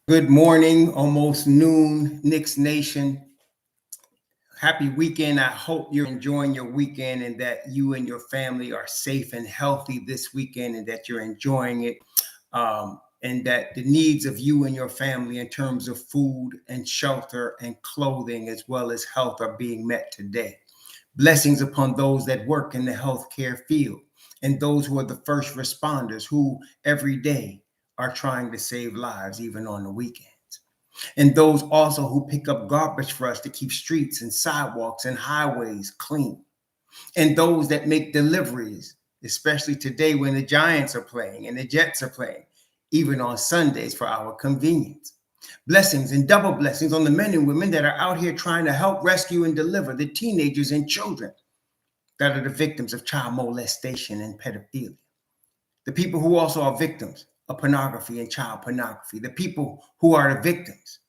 Good morning, almost noon, Knicks Nation. Happy weekend. I hope you're enjoying your weekend and that you and your family are safe and healthy this weekend and that you're enjoying it. And that the needs of you and your family in terms of food and shelter and clothing as well as health are being met today. Blessings upon those that work in the healthcare field and those who are the first responders who every day are trying to save lives even on the weekends. And those also who pick up garbage for us to keep streets and sidewalks and highways clean. And those that make deliveries, especially today when the Giants are playing and the Jets are playing, even on Sundays for our convenience. Blessings and double blessings on the men and women that are out here trying to help rescue and deliver the teenagers and children that are the victims of child molestation and pedophilia. The people who also are victims of pornography and child pornography. The people who are the victims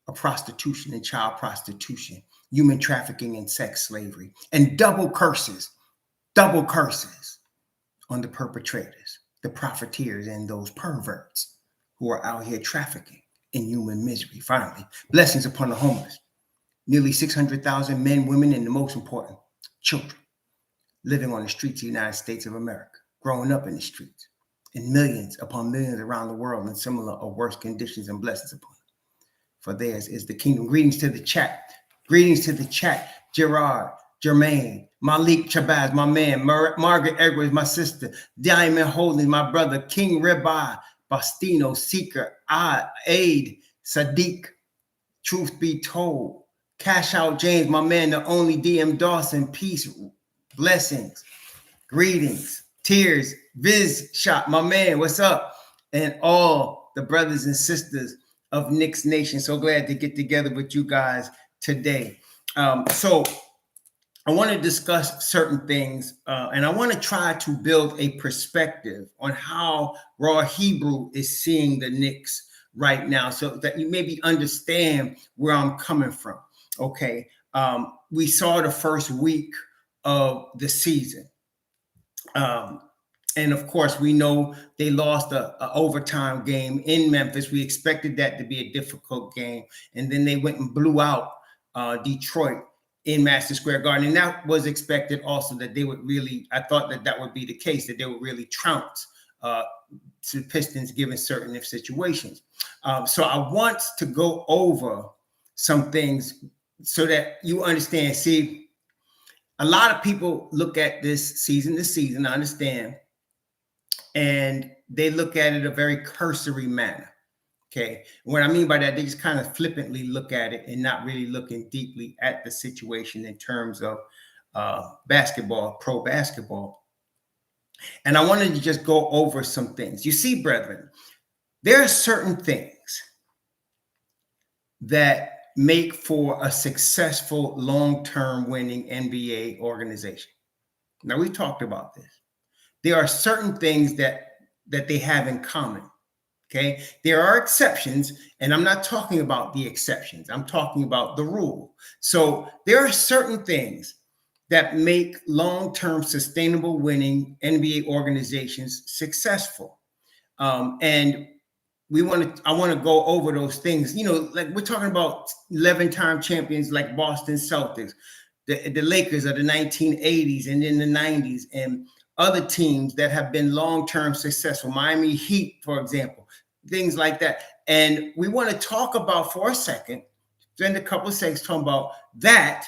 of prostitution and child prostitution, human trafficking and sex slavery, and double curses on the perpetrators, the profiteers, and those perverts who are out here trafficking in human misery. Finally, blessings upon the homeless. Nearly 600,000 men, women, and the most important, children living on the streets of the United States of America, growing up in the streets, and millions upon millions around the world in similar or worse conditions, and blessings upon them. For theirs is the kingdom. Greetings to the chat. Greetings to the chat. Gerard, Jermaine, Malik Chabaz, my man, Margaret Edwards, my sister, Diamond Holdings, my brother, King Ribeye, Bastino, Seeker, Aid, Sadiq, Truth Be Told, Cash Out James, my man, the only DM Dawson, peace, blessings, greetings, tears, Viz Shot, my man, what's up? And all the brothers and sisters of Knicks Nation. So glad to get together with you guys today. So I want to discuss certain things, and I want to try to build a perspective on how Raw Hebrew is seeing the Knicks right now so that you maybe understand where I'm coming from. Okay. We saw the first week of the season. And of course, we know they lost a overtime game in Memphis. We expected that to be a difficult game. And then they went and blew out Detroit in Madison Square Garden. And that was expected also that they would really, I thought that that would be the case, that they would really trounce to the Pistons given certain situations. So I want to go over some things so that you understand. See, a lot of people look at this season, I understand, and they look at it a very cursory manner. Okay. What I mean by that, they just kind of flippantly look at it and not really looking deeply at the situation in terms of basketball, pro basketball. And I wanted to just go over some things. You see, brethren, there are certain things that make for a successful long-term winning NBA organization. Now, we talked about this. There are certain things that they have in common. Okay, there are exceptions, and I'm not talking about the exceptions. I'm talking about the rule. So there are certain things that make long-term sustainable winning NBA organizations successful. And I want to go over those things. You know, like we're talking about 11-time champions like Boston Celtics, the Lakers of the 1980s and in the 90s, and other teams that have been long-term successful, Miami Heat, for example, things like that. And we want to talk about for a second, spend a couple of seconds talking about that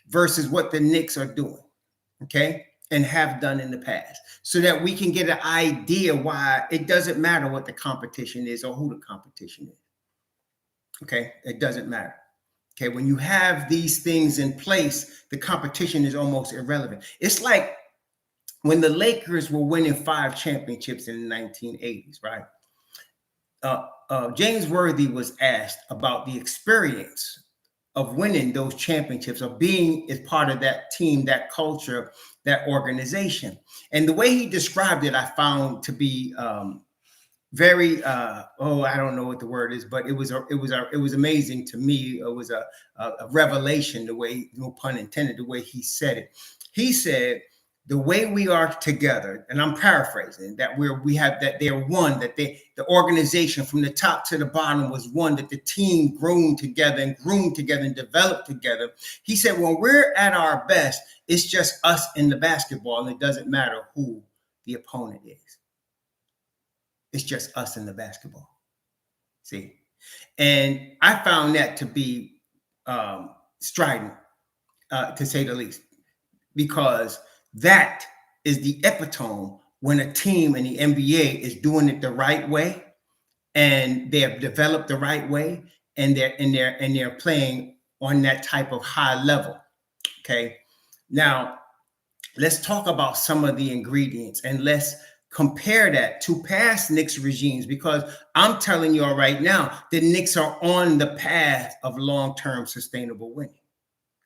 versus what the Knicks are doing, okay, and have done in the past, so that we can get an idea why it doesn't matter what the competition is or who the competition is, okay? It doesn't matter. Okay, when you have these things in place, the competition is almost irrelevant. It's like when the Lakers were winning 5 championships in the 1980s, right? James Worthy was asked about the experience of winning those championships, of being as part of that team, that culture, that organization. And the way he described it, I found to be very I don't know what the word is, but it was amazing to me. It was a revelation, the way, no pun intended, the way he said it. He said the way we are together, and I'm paraphrasing, that we have that they're one, that the organization from the top to the bottom was one, that the team groomed together and developed together. He said, when we're at our best, it's just us in the basketball, and it doesn't matter who the opponent is. It's just us in the basketball. See? And I found that to be strident, to say the least, because that is the epitome when a team in the NBA is doing it the right way, and they have developed the right way, and they're playing on that type of high level. Okay, now let's talk about some of the ingredients, and let's compare that to past Knicks regimes, because I'm telling you all right now, the Knicks are on the path of long-term sustainable winning.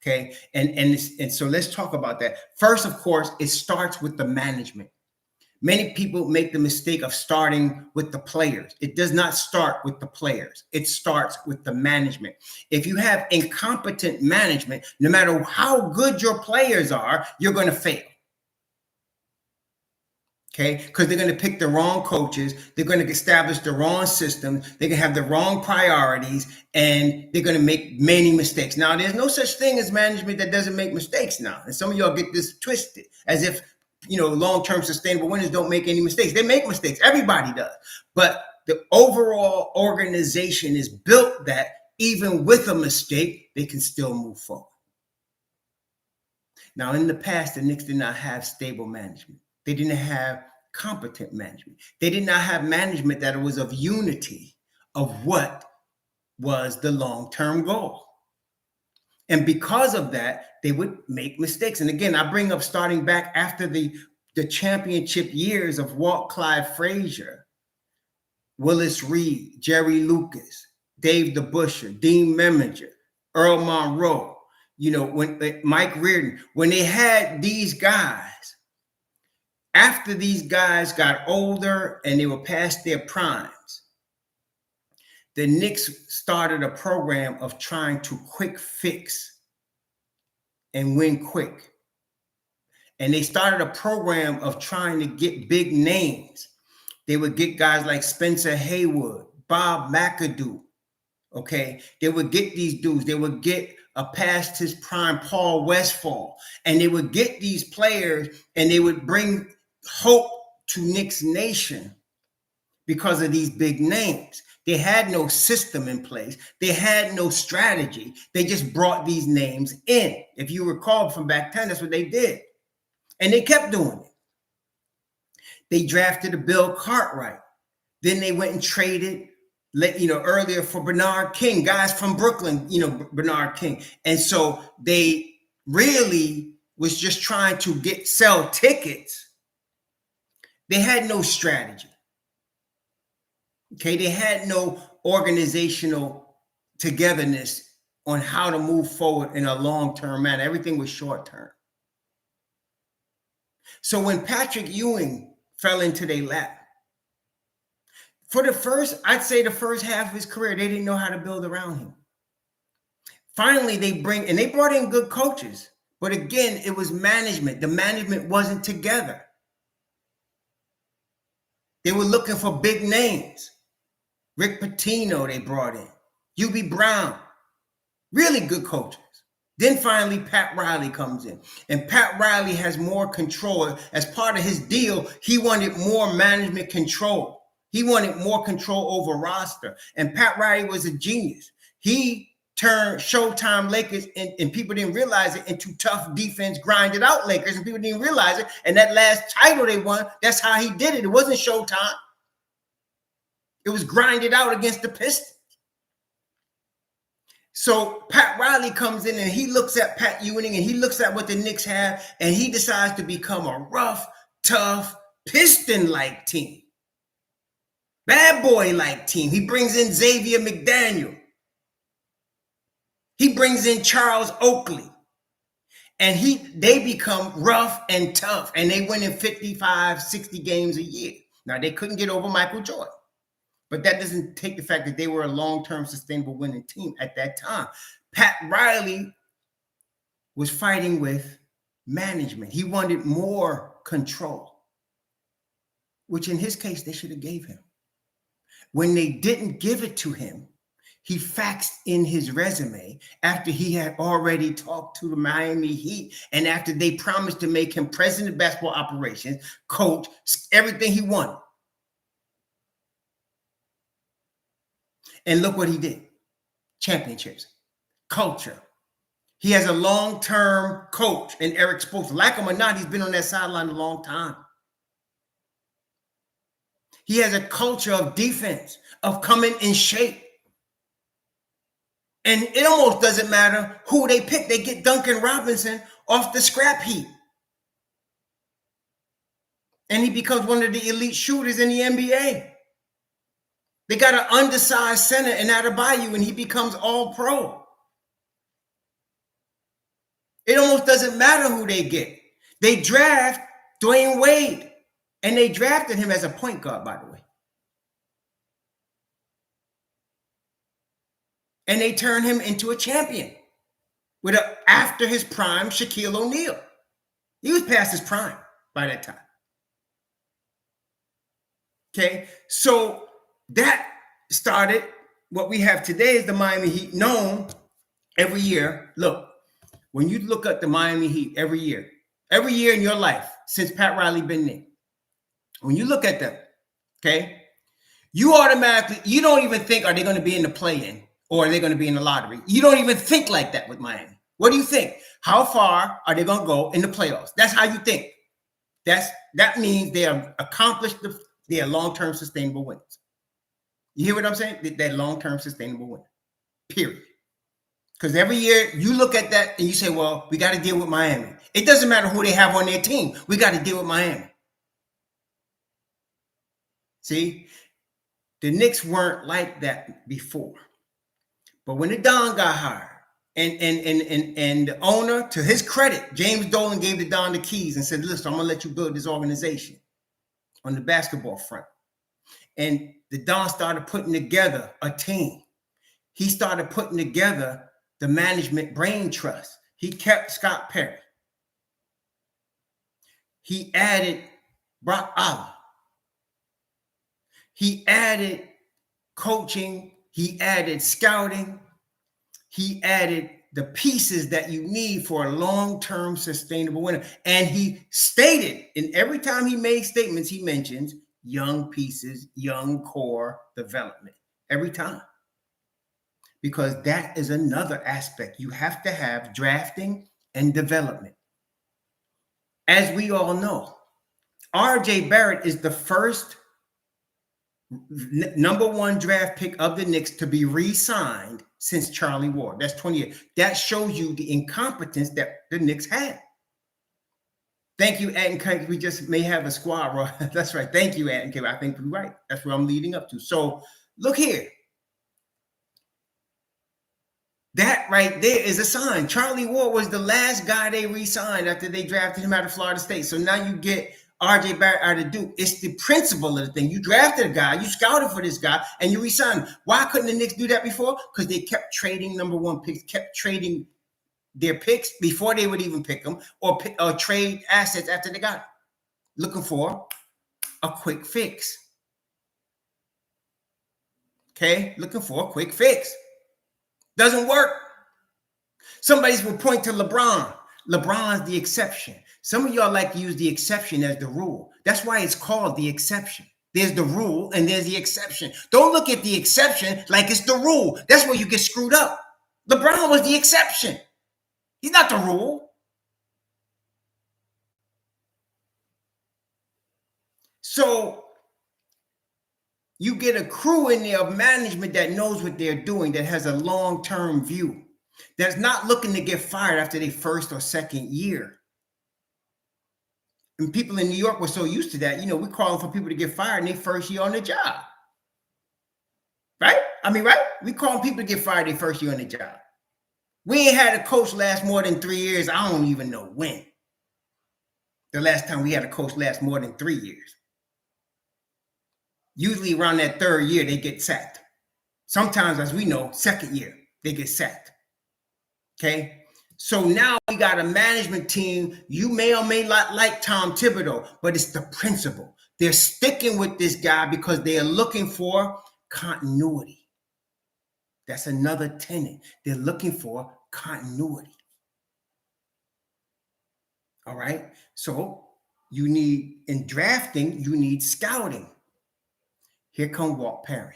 Okay, and so let's talk about that. First, of course, it starts with the management. Many people make the mistake of starting with the players. It does not start with the players. It starts with the management. If you have incompetent management, no matter how good your players are, you're going to fail. Okay, because they're going to pick the wrong coaches, they're going to establish the wrong systems, they're going to have the wrong priorities, and they're going to make many mistakes. Now, there's no such thing as management that doesn't make mistakes now. And some of y'all get this twisted, as if, long-term sustainable winners don't make any mistakes. They make mistakes. Everybody does. But the overall organization is built that even with a mistake, they can still move forward. Now, in the past, the Knicks did not have stable management. They didn't have competent management. They did not have management that was of unity of what was the long-term goal. And because of that, they would make mistakes. And again, I bring up starting back after the championship years of Walt Clyde Frazier, Willis Reed, Jerry Lucas, Dave DeBusschere, Dean Meminger, Earl Monroe, when Mike Reardon, when they had these guys, after these guys got older and they were past their primes, the Knicks started a program of trying to quick fix and win quick. And they started a program of trying to get big names. They would get guys like Spencer Haywood, Bob McAdoo. Okay, they would get these dudes. They would get a past his prime Paul Westphal, and they would get these players, and they would bring hope to Knicks Nation because of these big names. They had no system in place. They had no strategy. They just brought these names in. If you recall from back then, that's what they did. And they kept doing it. They drafted a Bill Cartwright. Then they went and traded, earlier for Bernard King, guys from Brooklyn, Bernard King. And so they really was just trying to sell tickets. They had no strategy. Okay, they had no organizational togetherness on how to move forward in a long-term manner. Everything was short-term. So when Patrick Ewing fell into their lap, for the first half of his career, they didn't know how to build around him. Finally, they brought in good coaches, but again, it was management. The management wasn't together. They were looking for big names. Rick Pitino they brought in. UB Brown. Really good coaches. Then finally, Pat Riley comes in. And Pat Riley has more control. As part of his deal, he wanted more management control. He wanted more control over roster. And Pat Riley was a genius. He turned Showtime Lakers, and people didn't realize it, into tough defense, grinded out Lakers, and people didn't realize it. And that last title they won, that's how he did it. It wasn't Showtime. It was grinded out against the Pistons. So Pat Riley comes in and he looks at Pat Ewing and he looks at what the Knicks have, and he decides to become a rough, tough, Piston-like team. Bad boy-like team. He brings in Xavier McDaniel. He brings in Charles Oakley. And they become rough and tough, and they win in 55, 60 games a year. Now, they couldn't get over Michael Jordan. But that doesn't take the fact that they were a long-term sustainable winning team at that time. Pat Riley was fighting with management. He wanted more control, which in his case, they should have gave him. When they didn't give it to him, he faxed in his resume after he had already talked to the Miami Heat and after they promised to make him president of basketball operations, coach, everything he wanted. And look what he did. Championships, culture. He has a long-term coach in Eric Spoelstra. Like him or not, he's been on that sideline a long time. He has a culture of defense, of coming in shape. And it almost doesn't matter who they pick. They get Duncan Robinson off the scrap heap. And he becomes one of the elite shooters in the NBA. They got an undersized center in Adebayo, and he becomes all-pro. It almost doesn't matter who they get. They draft Dwayne Wade, and they drafted him as a point guard, by the way. And they turn him into a champion with after his prime Shaquille O'Neal. He was past his prime by that time. Okay, so that started what we have today is the Miami Heat, known every year. Look, when you look at the Miami Heat every year in your life since Pat Riley been there, when you look at them, okay, you automatically, you don't even think, are they going to be in the play-in or are they going to be in the lottery? You don't even think like that with Miami. What do you think? How far are they going to go in the playoffs? That's how you think. That means they have accomplished their long-term sustainable wins. You hear what I'm saying? That long-term sustainable win, period. Because every year you look at that and you say, well, we got to deal with Miami. It doesn't matter who they have on their team. We got to deal with Miami. See, the Knicks weren't like that before. But when the Don got hired and the owner, to his credit, James Dolan gave the Don the keys and said, listen, I'm going to let you build this organization on the basketball front. And the Don started putting together a team. He started putting together the management brain trust. He kept Scott Perry. He added Brock Aller. He added coaching. He added scouting. He added the pieces that you need for a long-term sustainable winner. And he stated, and every time he made statements, he mentions young pieces, young core development, every time. Because that is another aspect. You have to have drafting and development. As we all know, R.J. Barrett is the first number one draft pick of the Knicks to be re-signed since Charlie Ward. That's 20 years. That shows you the incompetence that the Knicks had. Thank you, Atten. We just may have a squad. Right? That's right. Thank you, Atten. I think you're right. That's where I'm leading up to. So look here. That right there is a sign. Charlie Ward was the last guy they re-signed after they drafted him out of Florida State. So now you get R.J. Barrett out of Duke. It's the principle of the thing. You drafted a guy, you scouted for this guy, and you re-signed him. Why couldn't the Knicks do that before? Because they kept trading number one picks, kept trading their picks before they would even pick them, or trade assets after they got them, looking for a quick fix. Okay, looking for a quick fix. Doesn't work. Somebody will point to LeBron. LeBron's the exception. Some of y'all like to use the exception as the rule. That's why it's called the exception. There's the rule and there's the exception. Don't look at the exception like it's the rule. That's where you get screwed up. LeBron was the exception. He's not the rule. So you get a crew in there of management that knows what they're doing, that has a long-term view, that's not looking to get fired after their first or second year. And people in New York were so used to that. You know, we're calling for people to get fired in their first year on the job. Right? I mean, right? We calling people to get fired their first year on the job. We ain't had a coach last more than 3 years. I don't even know when. The last time we had a coach last more than 3 years. Usually around that third year, they get sacked. Sometimes, as we know, second year, they get sacked. Okay? So now we got a management team. You may or may not like Tom Thibodeau, but it's the principle. They're sticking with this guy because they are looking for continuity. That's another tenet. They're looking for continuity. All right. So you need, in drafting, you need scouting. Here come Walt Perry.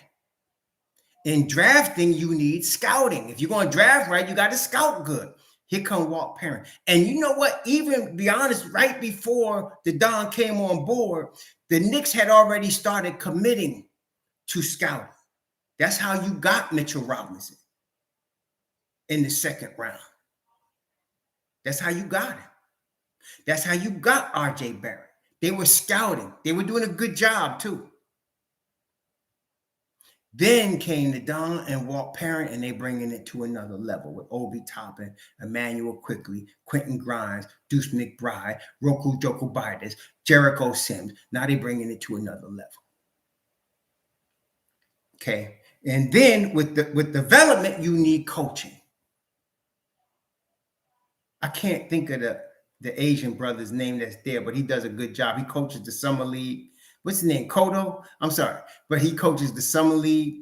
In drafting, you need scouting. If you're going to draft right, you got to scout good. Here come Walt Perry. And you know what? Even, be honest, right before the Don came on board, the Knicks had already started committing to scouting. That's how you got Mitchell Robinson in the second round. That's how you got him. That's how you got R.J. Barrett. They were scouting. They were doing a good job, too. Then came the Don and Walt Perry, and they bringing it to another level with Obi Toppin, Emmanuel Quickly, Quentin Grimes, Deuce McBride, Roku Jokovitis, Jericho Sims. Now they bringing it to another level. Okay, and then with development, you need coaching. I can't think of the Asian brother's name that's there, but he does a good job. He coaches the summer league. What's his name? Kodo? I'm sorry, but he coaches the summer league.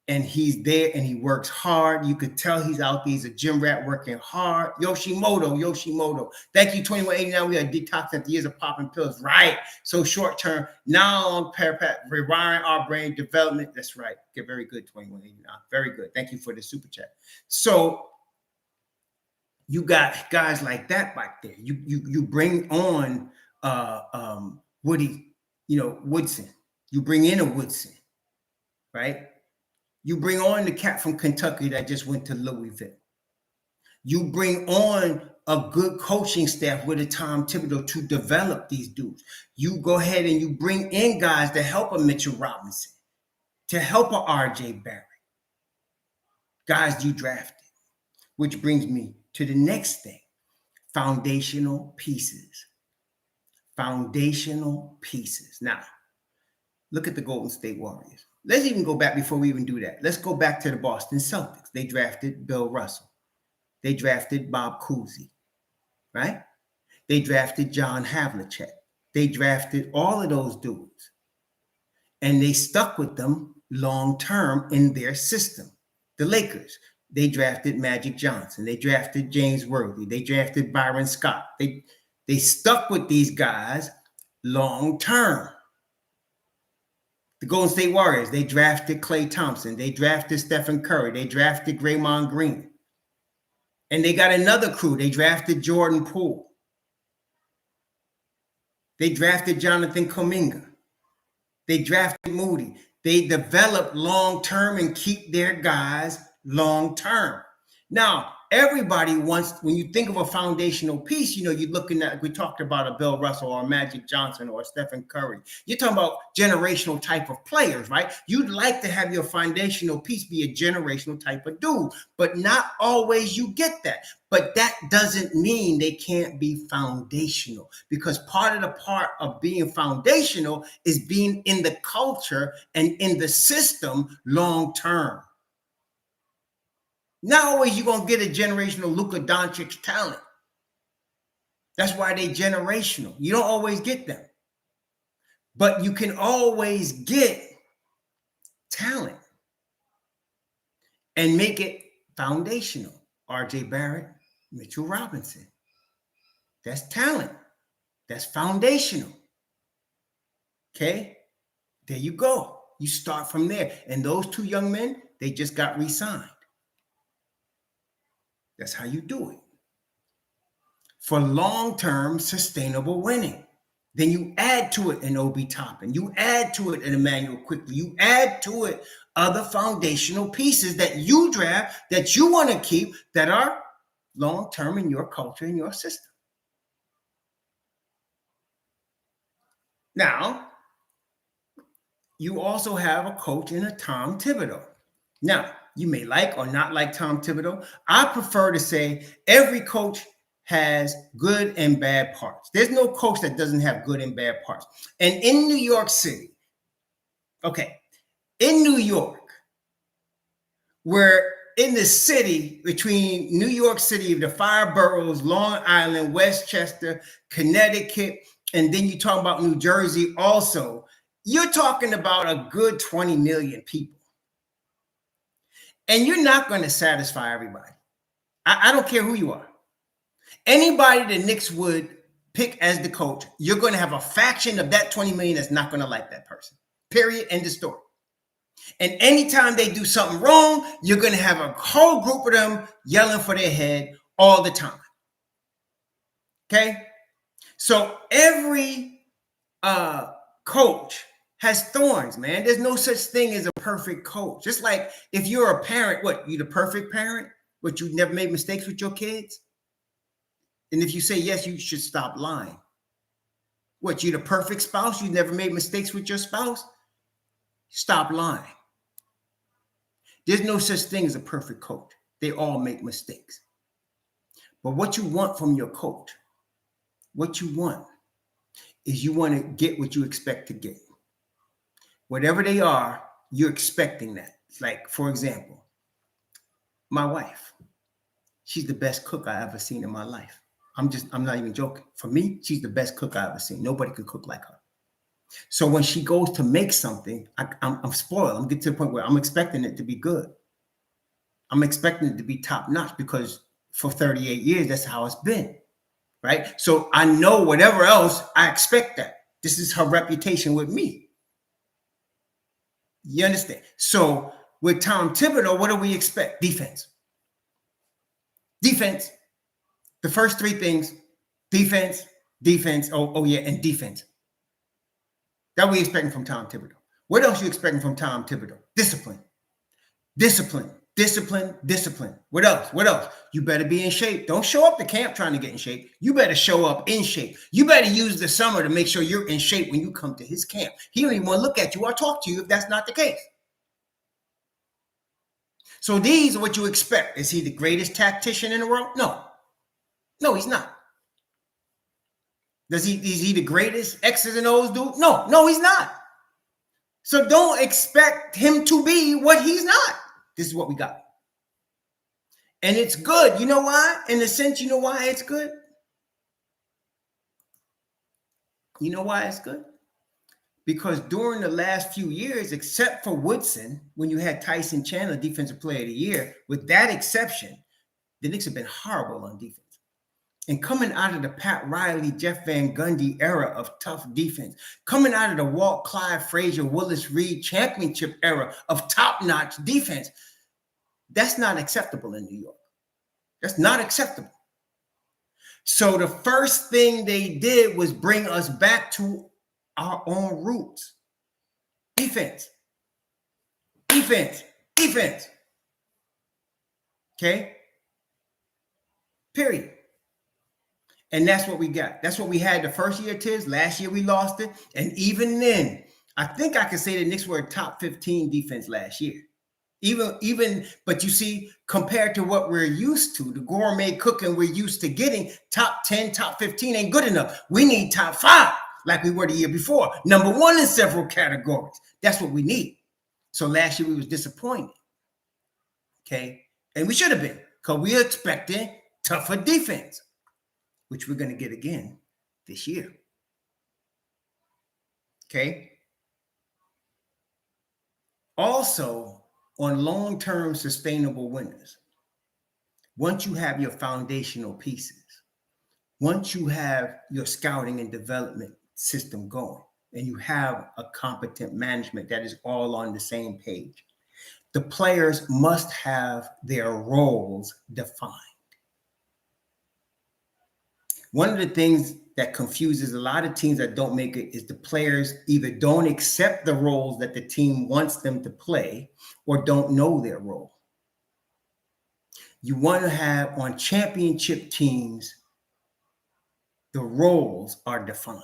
And he's there and he works hard. You could tell he's out there. He's a gym rat working hard. Yoshimoto. Thank you, 2189. We are detoxing the years of popping pills. Right. So short term. Now on rewiring our brain development. That's right. Get very good, 2189. Very good. Thank you for the super chat. So you got guys like that back there. You bring on Woody, Woodson. You bring in a Woodson, right? You bring on the cat from Kentucky that just went to Louisville. You bring on a good coaching staff with a Tom Thibodeau to develop these dudes. You go ahead and you bring in guys to help a Mitchell Robinson, to help a R.J. Barrett. Guys you drafted, which brings me to the next thing, foundational pieces. Foundational pieces. Now, look at the Golden State Warriors. Let's even go back before we even do that. Let's go back to the Boston Celtics. They drafted Bill Russell. They drafted Bob Cousy, right? They drafted John Havlicek. They drafted all of those dudes. And they stuck with them long-term in their system. The Lakers, they drafted Magic Johnson. They drafted James Worthy. They drafted Byron Scott. They stuck with these guys long-term. The Golden State Warriors, they drafted Klay Thompson. They drafted Stephen Curry. They drafted Draymond Green. And they got another crew. They drafted Jordan Poole. They drafted Jonathan Kuminga. They drafted Moody. They develop long-term and keep their guys long-term. Now, everybody wants, when you think of a foundational piece, you're looking at, we talked about a Bill Russell or a Magic Johnson or a Stephen Curry. You're talking about generational type of players, right? You'd like to have your foundational piece be a generational type of dude, but not always you get that. But that doesn't mean they can't be foundational, because part of being foundational is being in the culture and in the system long-term. Not always you're going to get a generational Luka Doncic talent. That's why they're generational. You don't always get them. But you can always get talent and make it foundational. R.J. Barrett, Mitchell Robinson. That's talent. That's foundational. Okay? There you go. You start from there. And those two young men, they just got re-signed. That's how you do it. For long-term sustainable winning. Then you add to it an Obi Toppin. You add to it an Emmanuel Quickly. You add to it other foundational pieces that you draft, that you want to keep, that are long-term in your culture, in your system. Now, you also have a coach in a Tom Thibodeau. Now, you may like or not like Tom Thibodeau. I prefer to say every coach has good and bad parts. There's no coach that doesn't have good and bad parts. And in New York City, in New York, where in the city between New York City, the five boroughs, Long Island, Westchester, Connecticut, and then you talk about New Jersey also, you're talking about a good 20 million people. And you're not going to satisfy everybody. I don't care who you are. Anybody the Knicks would pick as the coach, you're going to have a faction of that 20 million that's not going to like that person. Period. End of story. And anytime they do something wrong, you're going to have a whole group of them yelling for their head all the time. Okay? So every coach has thorns, man. There's no such thing as a perfect coach. Just like if you're a parent, what, you the perfect parent? But you never made mistakes with your kids? And if you say yes, you should stop lying. What, you the perfect spouse? You never made mistakes with your spouse? Stop lying. There's no such thing as a perfect coach. They all make mistakes. But what you want from your coach, what you want is you want to get what you expect to get. Whatever they are, you're expecting that. Like, for example, my wife, she's the best cook I ever seen in my life. I'm not even joking. For me, she's the best cook I ever seen. Nobody could cook like her. So when she goes to make something, I'm spoiled. I'm getting to the point where I'm expecting it to be good. I'm expecting it to be top notch because for 38 years, that's how it's been, right? So I know whatever else, I expect that. This is her reputation with me. You understand? So with Tom Thibodeau, what do we expect? Defense. Defense. The first three things, defense, and defense. That we expecting from Tom Thibodeau. What else you expecting from Tom Thibodeau? Discipline. What else? You better be in shape. Don't show up to camp trying to get in shape. You better show up in shape. You better use the summer to make sure you're in shape when you come to his camp. He don't even want to look at you or talk to you if that's not the case. So these are what you expect. Is he the greatest tactician in the world? No, he's not. Is he the greatest X's and O's dude? No, he's not. So don't expect him to be what he's not. This is what we got. And it's good. You know why? In a sense, you know why it's good? You know why it's good? Because during the last few years, except for Woodson, when you had Tyson Chandler, Defensive Player of the Year, with that exception, the Knicks have been horrible on defense. And coming out of the Pat Riley, Jeff Van Gundy era of tough defense, coming out of the Walt Clyde Frazier, Willis Reed championship era of top-notch defense, that's not acceptable in New York. That's not acceptable. So the first thing they did was bring us back to our own roots. Defense. Okay? Period. And that's what we got. That's what we had the first year, Tiz. Last year we lost it. And even then, I think I could say the Knicks were a top 15 defense last year. But you see, compared to what we're used to, the gourmet cooking we're used to getting, top 10, top 15 ain't good enough. We need top 5, like we were the year before. Number 1 in several categories. That's what we need. So last year we was disappointed. Okay? And we should have been, because we were expecting tougher defense, which we're going to get again this year. Okay? Also, on long-term sustainable winners, once you have your foundational pieces, once you have your scouting and development system going, and you have a competent management that is all on the same page, the players must have their roles defined. One of the things that confuses a lot of teams that don't make it is the players either don't accept the roles that the team wants them to play or don't know their role. You want to have on championship teams, the roles are defined.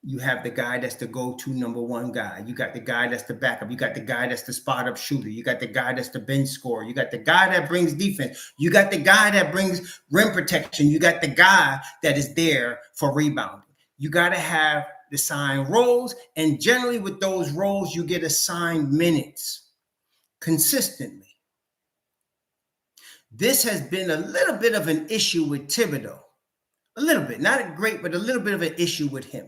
You have the guy that's the go-to number 1 guy. You got the guy that's the backup. You got the guy that's the spot-up shooter. You got the guy that's the bench scorer. You got the guy that brings defense. You got the guy that brings rim protection. You got the guy that is there for rebounding. You got to have assigned roles, and generally with those roles, you get assigned minutes consistently. this has been a little bit of an issue with Thibodeau. A little bit, not a great, but a little bit of an issue with him.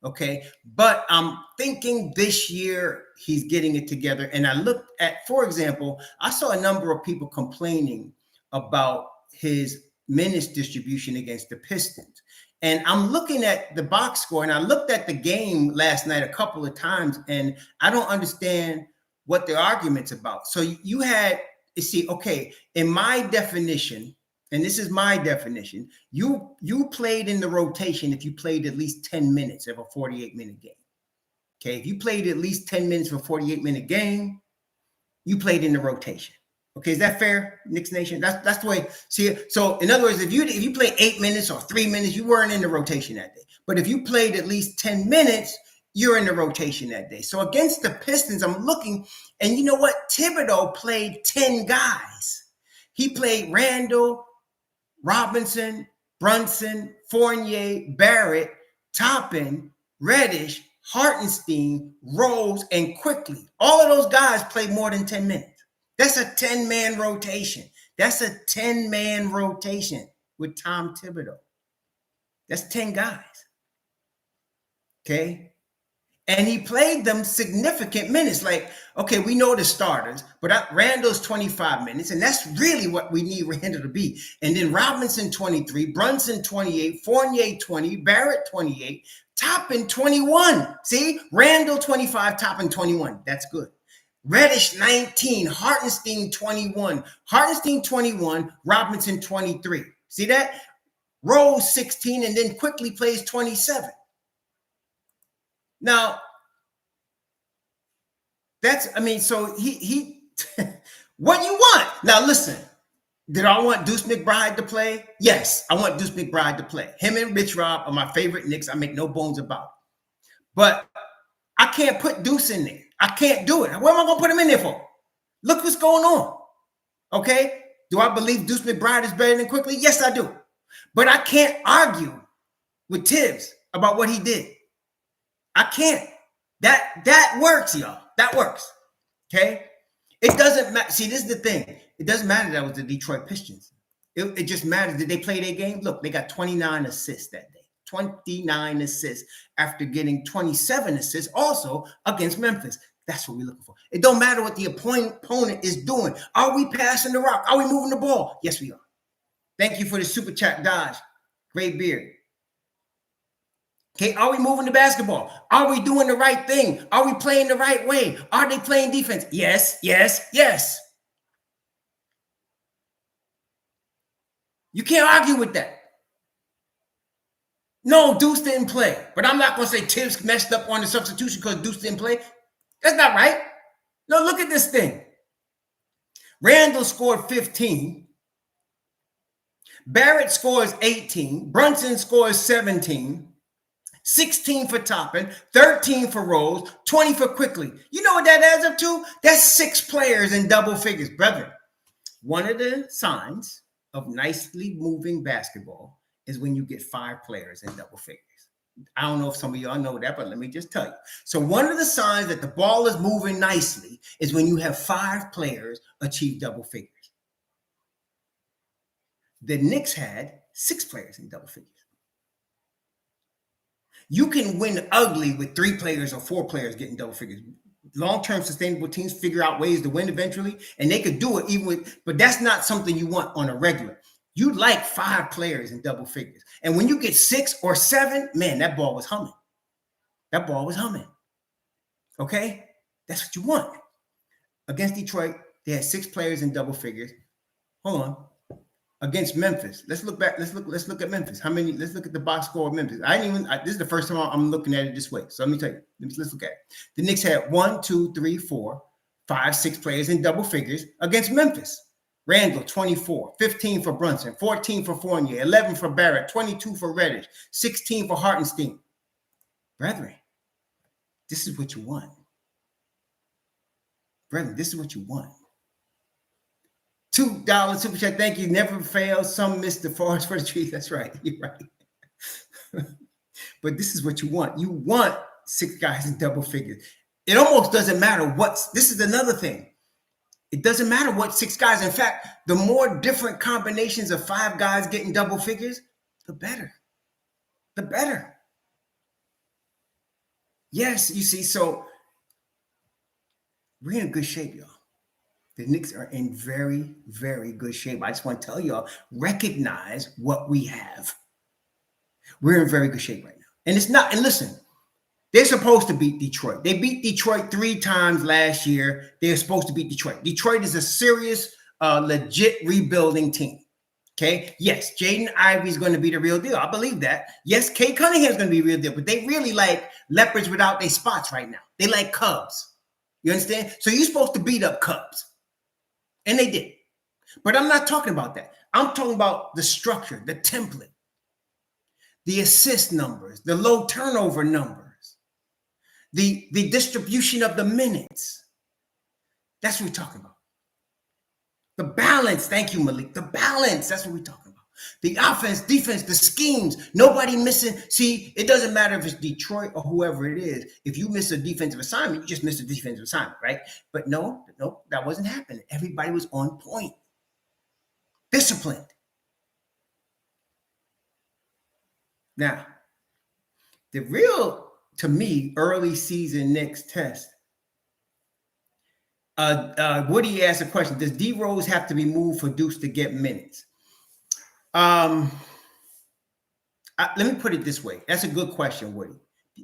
Okay. But I'm thinking this year he's getting it together. And I looked at, for example, I saw a number of people complaining about his minutes distribution against the Pistons. And I'm looking at the box score, and I looked at the game last night a couple of times, and I don't understand what the argument's about. So you had, you see, okay, in my definition, and this is my definition, you played in the rotation if you played at least 10 minutes of a 48-minute game. Okay, if you played at least 10 minutes of a 48-minute game, you played in the rotation. Okay, is that fair, Knicks Nation? That's the way. See, so in other words, if you play 8 minutes or 3 minutes, you weren't in the rotation that day. But if you played at least 10 minutes, you're in the rotation that day. So against the Pistons, I'm looking, and you know what? Thibodeau played 10 guys. He played Randall, Robinson, Brunson, Fournier, Barrett, Toppin, Reddish, Hartenstein, Rose, and Quickly. All of those guys played more than 10 minutes. That's a 10-man rotation. That's a 10-man rotation with Tom Thibodeau. That's 10 guys. Okay? And he played them significant minutes. Like, okay, we know the starters, but Randall's 25 minutes, and that's really what we need Randall to be. And then Robinson 23, Brunson 28, Fournier 20, Barrett 28, Toppin 21. See? Randall 25, Toppin 21. That's good. Reddish 19, Hartenstein 21, Hartenstein 21, Robinson 23. See that? Rose 16, and then Quickly plays 27. Now, that's, I mean, so he what you want? Now, listen, did I want Deuce McBride to play? Yes, I want Deuce McBride to play. Him and Rich Rob are my favorite Knicks. I make no bones about it. But I can't put Deuce in there. I can't do it. What am I going to put him in there for? Look what's going on. Okay? Do I believe Deuce McBride is better than Quickly? Yes, I do. But I can't argue with Tibbs about what he did. I can't. That works, y'all. That works. Okay? It doesn't matter. See, this is the thing. It doesn't matter that was the Detroit Pistons. It just matters. Did they play their game? Look, they got 29 assists that day. 29 assists after getting 27 assists also against Memphis. That's what we're looking for. It don't matter what the opponent is doing. Are we passing the rock? Are we moving the ball? Yes, we are. Thank you for the super chat, Dodge. Great beard. Okay, are we moving the basketball? Are we doing the right thing? Are we playing the right way? Are they playing defense? Yes, yes, yes. You can't argue with that. No, Deuce didn't play. But I'm not going to say Tibbs messed up on the substitution because Deuce didn't play. That's not right. No, look at this thing. Randall scored 15. Barrett scores 18. Brunson scores 17. 16 for Toppin. 13 for Rose. 20 for Quickly. You know what that adds up to? That's 6 players in double figures. Brethren, one of the signs of nicely moving basketball is when you get 5 players in double figures. I don't know if some of y'all know that, but let me just tell you. So one of the signs that the ball is moving nicely is when you have 5 players achieve double figures. The Knicks had 6 players in double figures. You can win ugly with 3 players or 4 players getting double figures. Long-term sustainable teams figure out ways to win eventually, and they could do it even with, but that's not something you want on a regular. You like 5 players in double figures. And when you get 6 or 7, man, that ball was humming. That ball was humming. Okay? That's what you want. Against Detroit, they had 6 players in double figures. Hold on. Against Memphis. Let's look back. Let's look at Memphis. How many? Let's look at the box score of Memphis. This is the first time I'm looking at it this way. So let me tell you. Let's look at it. The Knicks had 1, 2, 3, 4, 5, 6 players in double figures against Memphis. Randall, 24, 15 for Brunson, 14 for Fournier, 11 for Barrett, 22 for Reddish, 16 for Hartenstein. Brethren, this is what you want. Brethren, this is what you want. $2 super chat. Thank you. Never fails. Some miss the forest for the trees. That's right. You're right. But this is what you want. You want 6 guys in double figures. It almost doesn't matter this is another thing. It doesn't matter what 6 guys. In fact, the more different combinations of 5 guys getting double figures, the better. The better. Yes, you see, so we're in good shape, y'all. The Knicks are in very, very good shape. I just want to tell y'all, recognize what we have. We're in very good shape right now. And it's not, and listen, they're supposed to beat Detroit. They beat Detroit 3 times last year. They're supposed to beat Detroit. Detroit is a serious, legit rebuilding team. Okay. Yes, Jaden Ivey's going to be the real deal. I believe that. Yes, Kay Cunningham's going to be the real deal, but they really like leopards without their spots right now. They like cubs. You understand? So you're supposed to beat up cubs. And they did. But I'm not talking about that. I'm talking about the structure, the template, the assist numbers, the low turnover numbers, the distribution of the minutes. That's what we're talking about. The balance. Thank you, Malik. The balance. That's what we're talking about. The offense, defense, the schemes. Nobody missing. See, it doesn't matter if it's Detroit or whoever it is. If you miss a defensive assignment, you just miss a defensive assignment, right? But no, that wasn't happening. Everybody was on point. Disciplined. Now, the real, to me, early season Knicks test. Woody asked a question. Does D Rose have to be moved for Deuce to get minutes? Let me put it this way. That's a good question, Woody.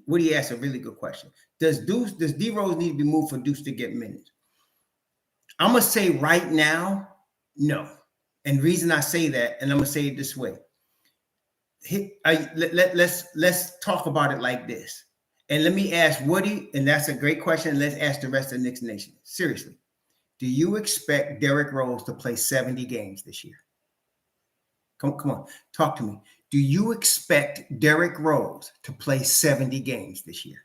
Woody asked a really good question. Does D Rose need to be moved for Deuce to get minutes? I'm gonna say right now, no. And the reason I say that, and I'm gonna say it this way. Let's talk about it like this. And let me ask Woody, and that's a great question. Let's ask the rest of the Knicks Nation. Seriously, do you expect Derrick Rose to play 70 games this year? Come on, talk to me. Do you expect Derrick Rose to play 70 games this year?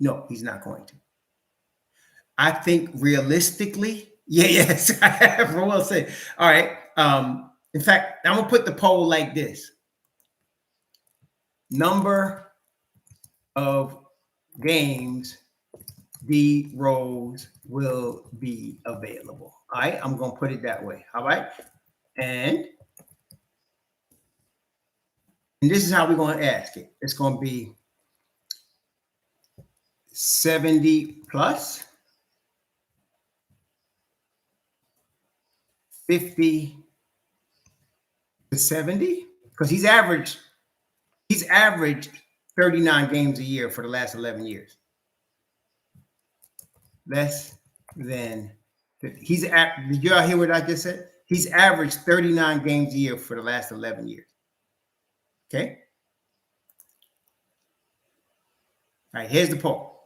No, he's not going to. I think realistically, yes, Roel said. All right. In fact, I'm gonna put the poll like this: number of games D Rose will be available. All right, I'm gonna put it that way. All right, and this is how we're gonna ask it. It's gonna be 70 plus, 50 to 70, because he's averaged 39 games a year for the last 11 years. Less than 50. Did y'all hear what I just said? He's averaged 39 games a year for the last 11 years. Okay. All right, here's the poll.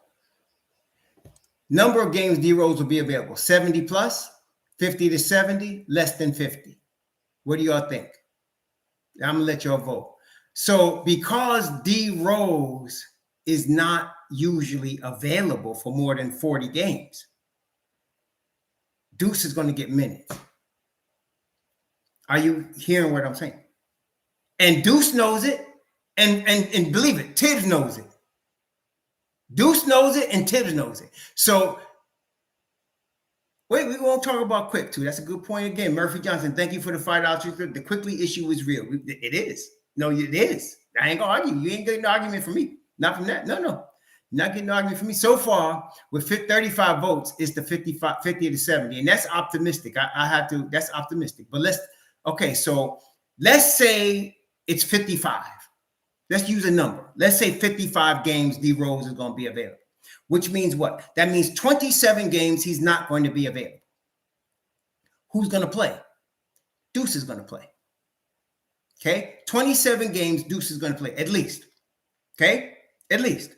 Number of games D Rose will be available: 70 plus, 50 to 70, less than 50. What do y'all think? I'm gonna let y'all vote. So because D Rose is not usually available for more than 40 games, Deuce is going to get minutes. Are you hearing what I'm saying? And Deuce knows it, and believe it, Tibbs knows it. Deuce knows it, and Tibbs knows it. So wait, we won't talk about Quick too. That's a good point again. Murphy Johnson, thank you for the $5. The Quickly issue is real. It is. No, it is. I ain't gonna argue. You ain't getting an argument from me. Not from that. No. You're not getting an argument from me. So far, with 35 votes, it's the 50 to 70. And that's optimistic. That's optimistic. But so let's say it's 55. Let's use a number. Let's say 55 games D Rose is going to be available. Which means what? That means 27 games he's not going to be available. Who's going to play? Deuce is going to play. Okay? 27 games Deuce is going to play, at least. Okay? At least.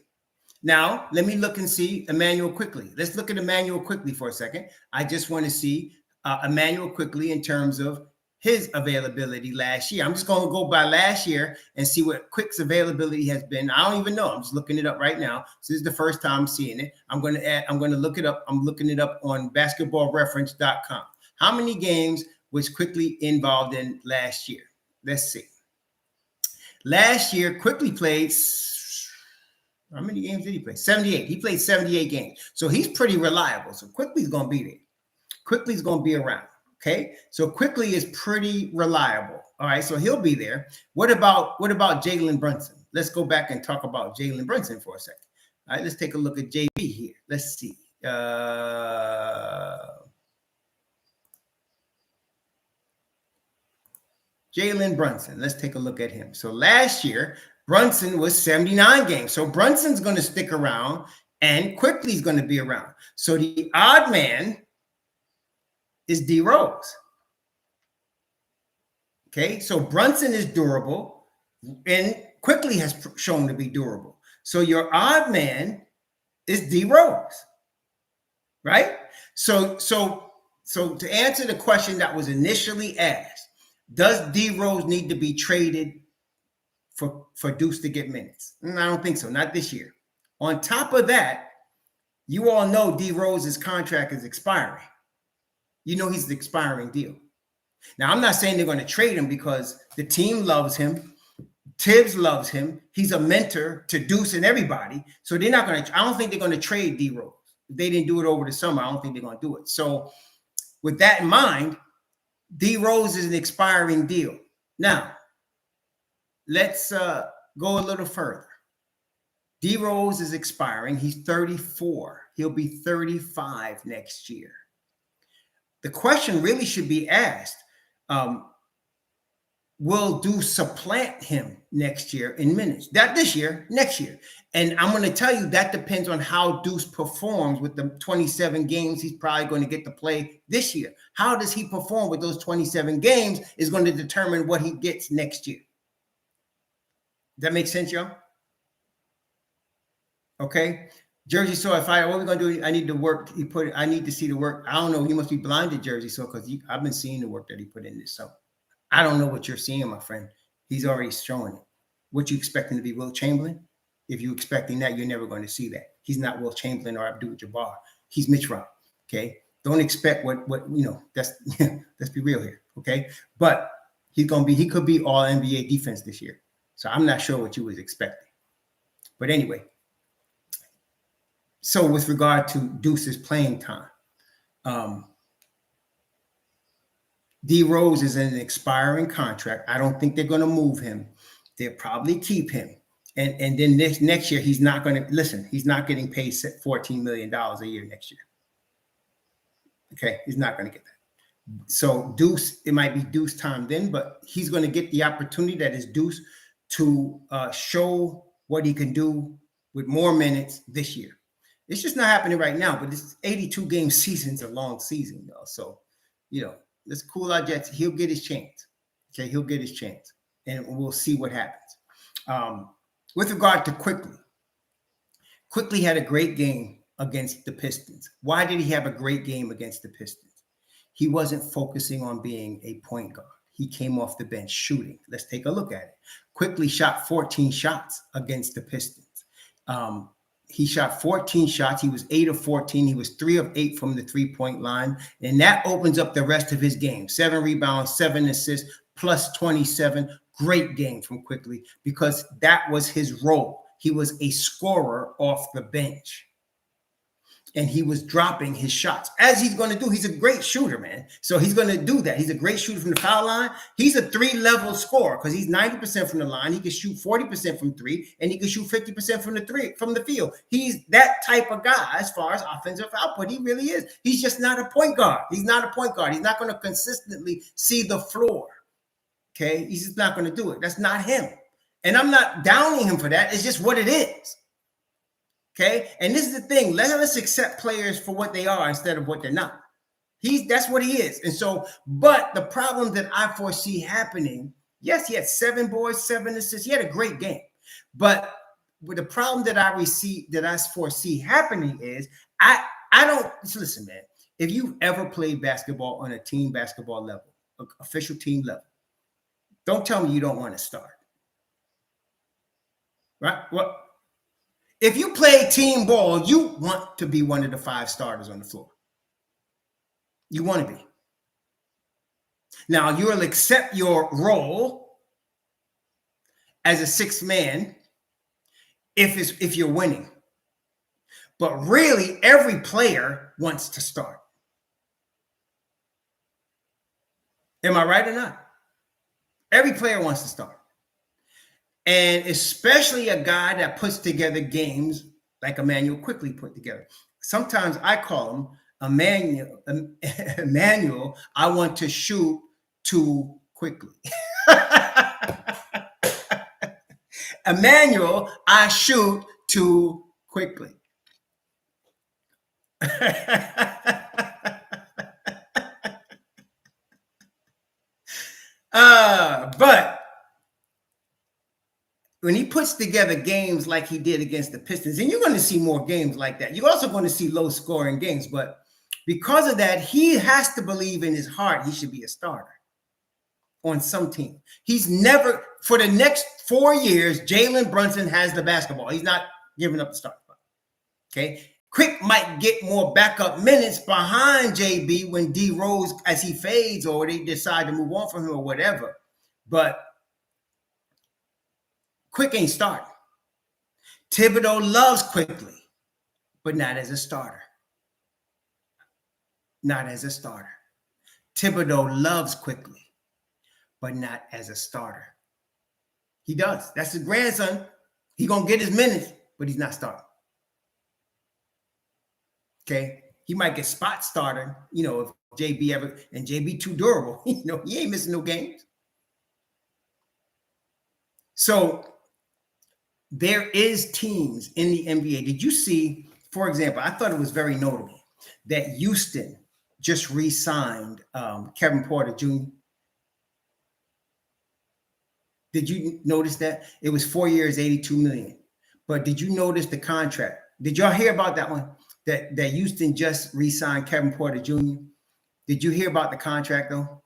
Now, let me look and see Emmanuel Quickly. Let's look at Emmanuel Quickly for a second. I just want to see Emmanuel Quickly in terms of his availability last year. I'm just going to go by last year and see what Quick's availability has been. I don't even know. I'm just looking it up right now. So this is the first time I'm seeing it. I'm going to look it up. I'm looking it up on basketballreference.com. How many games was Quickly involved in last year? Let's see. Last year, Quickly played, How many games did he play? 78. He played 78 games. So he's pretty reliable. So Quickly's going to be there. Quickly's going to be around. Okay. So Quickly is pretty reliable. All right. So he'll be there. What about Jalen Brunson? Let's go back and talk about Jalen Brunson for a second. All right. Let's take a look at JB here. Let's see. Jalen Brunson. Let's take a look at him. So last year, Brunson was 79 games. So Brunson's going to stick around and Quickly's going to be around. So the odd man is D Rose. Okay. So Brunson is durable and Quickly has shown to be durable. So your odd man is D Rose. Right? So to answer the question that was initially asked, does D Rose need to be traded for Deuce to get minutes? I don't think so. Not this year. On top of that, you all know D Rose's contract is expiring. You know he's the expiring deal. Now, I'm not saying they're going to trade him because the team loves him. Tibbs loves him. He's a mentor to Deuce and everybody. So they're not going to, I don't think they're going to trade D Rose. If they didn't do it over the summer, I don't think they're going to do it. So with that in mind, D Rose is an expiring deal. Now, let's go a little further. D Rose is expiring. He's 34. He'll be 35 next year. The question really should be asked, will Deuce supplant him next year in minutes? Not this year, next year. And I'm going to tell you that depends on how Deuce performs with the 27 games he's probably going to get to play this year. How does he perform with those 27 games is going to determine what he gets next year. Does that make sense, y'all? Okay. Jersey So what are we going to do? I need to work. I need to see the work. I don't know. He must be blinded, Jersey So, because I've been seeing the work that he put in this summer. I don't know what you're seeing, my friend. He's already showing it. What you expecting to be Will Chamberlain? If you're expecting that, you're never going to see that. He's not Will Chamberlain or Abdul-Jabbar. He's Mitch Rob. Okay. Don't expect what that's let's be real here. Okay. But he could be all NBA defense this year. So I'm not sure what you was expecting. But anyway. So with regard to Deuce's playing time, D Rose is in an expiring contract. I don't think they're going to move him. They'll probably keep him. And then next year, he's not going to listen. He's not getting paid $14 million a year next year. Okay. He's not going to get that. So Deuce, it might be Deuce time then, but he's going to get the opportunity that is Deuce to show what he can do with more minutes this year. It's just not happening right now, but this 82 game season's a long season, though. So, let's cool our jets. He'll get his chance. Okay, he'll get his chance, and we'll see what happens. With regard to Quickly had a great game against the Pistons. Why did he have a great game against the Pistons? He wasn't focusing on being a point guard. He came off the bench shooting. Let's take a look at it. Quickly shot 14 shots against the Pistons. He shot 14 shots. He was 8 of 14. He was 3 of 8 from the three-point line. And that opens up the rest of his game. 7 rebounds, 7 assists, plus 27. Great game from Quickly because that was his role. He was a scorer off the bench. And he was dropping his shots, as he's going to do. He's a great shooter, man. So he's going to do that. He's a great shooter from the foul line. He's a 3-level scorer because he's 90% from the line. He can shoot 40% from 3, and he can shoot 50% from the field. He's that type of guy as far as offensive output. He really is. He's just not a point guard. He's not a point guard. He's not going to consistently see the floor. Okay? He's just not going to do it. That's not him. And I'm not downing him for that. It's just what it is. Okay. And this is the thing. Let us accept players for what they are instead of what they're not. That's what he is. And so, but the problem that I foresee happening, yes, he had 7 boards, 7 assists. He had a great game. But with the problem that I foresee happening is I don't listen, man. If you've ever played basketball on a team basketball level, official team level, don't tell me you don't want to start. Right? Well, if you play team ball, you want to be one of the 5 starters on the floor. You want to be. Now, you'll accept your role as a 6th man if you're winning. But really, every player wants to start. Am I right or not? Every player wants to start. And especially a guy that puts together games like Emmanuel quickly put together. Sometimes I call him Emmanuel, I want to shoot too quickly. Emmanuel, I shoot too quickly. But when he puts together games like he did against the Pistons, and you're going to see more games like that. You're also going to see low scoring games, but because of that, he has to believe in his heart he should be a starter on some team. He's never, for the next 4 years, Jalen Brunson has the basketball. He's not giving up the start. Okay. Quick might get more backup minutes behind JB when D Rose, as he fades, or they decide to move on from him or whatever. But Quick ain't starting. Thibodeau loves Quickly, but not as a starter. Not as a starter. Thibodeau loves Quickly, but not as a starter. He does. That's his grandson. He's going to get his minutes, but he's not starting. Okay. He might get spot starter, if JB ever, and JB too durable, he ain't missing no games. So there is teams in the NBA. Did you see, for example, I thought it was very notable that Houston just re-signed Kevin Porter Jr. Did you notice that? It was 4 years, $82 million. But did you notice the contract? Did y'all hear about that one? That Houston just re-signed Kevin Porter Jr. Did you hear about the contract though?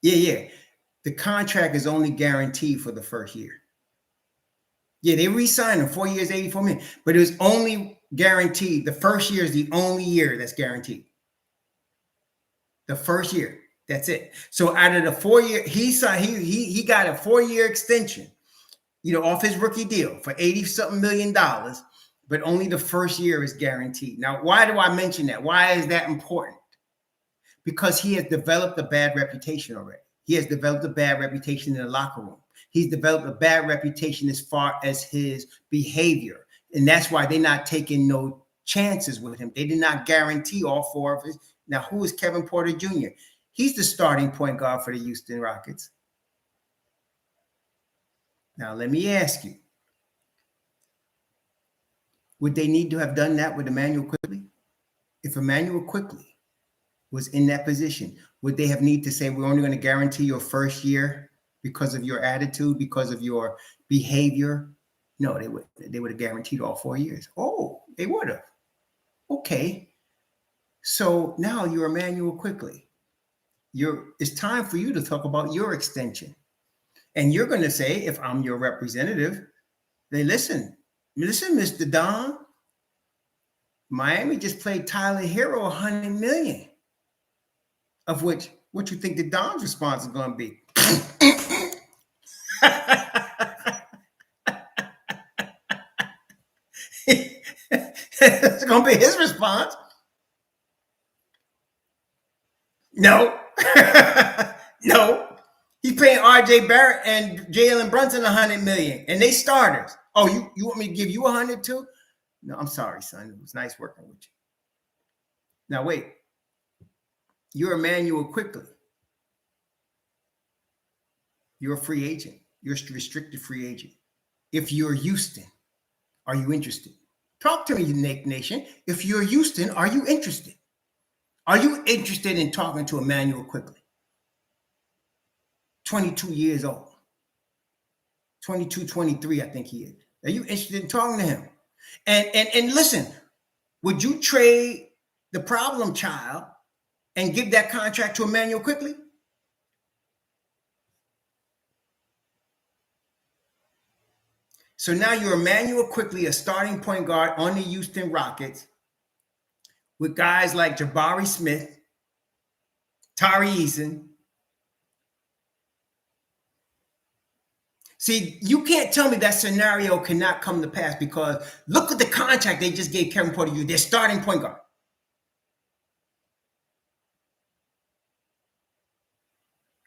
Yeah. The contract is only guaranteed for the first year. Yeah, they re-signed him 4 years, $84 million, but it was only guaranteed. The first year is the only year that's guaranteed. The first year, that's it. So out of the 4 year, he got a 4 year extension, off his rookie deal for $80-something million. But only the first year is guaranteed. Now, why do I mention that? Why is that important? Because he has developed a bad reputation already. He has developed a bad reputation in the locker room. He's developed a bad reputation as far as his behavior. And that's why they're not taking no chances with him. They did not guarantee all 4 of his. Now, who is Kevin Porter Jr.? He's the starting point guard for the Houston Rockets. Now, let me ask you. Would they need to have done that with Emmanuel Quickly? If Emmanuel Quickly was in that position, would they have need to say, we're only going to guarantee your first year because of your attitude, because of your behavior? No, they would have guaranteed all 4 years. Oh, they would have. Okay. So now you're Emmanuel Quickly. It's time for you to talk about your extension. And you're going to say, if I'm your representative, they listen, Mr. Don, Miami just played Tyler Hero $100 million, of which, what you think the Don's response is going to be? It's going to be his response. No. No. He's paying RJ Barrett and Jalen Brunson $100 million, and they starters. Oh, you want me to give you $100 too? No, I'm sorry, son. It was nice working with you. Now wait. You're Emmanuel Quickly. You're a free agent. You're a restricted free agent. If you're Houston, are you interested? Talk to me, Knicks Nation. If you're Houston, are you interested? Are you interested in talking to Emmanuel Quickly? 22 years old. 22, 23, I think he is. Are you interested in talking to him? And listen, would you trade the problem child and give that contract to Emmanuel Quickly? So now you're Emmanuel Quickly, a starting point guard on the Houston Rockets with guys like Jabari Smith, Tari Eason. See, you can't tell me that scenario cannot come to pass because look at the contract they just gave Kevin Porter Jr., their starting point guard.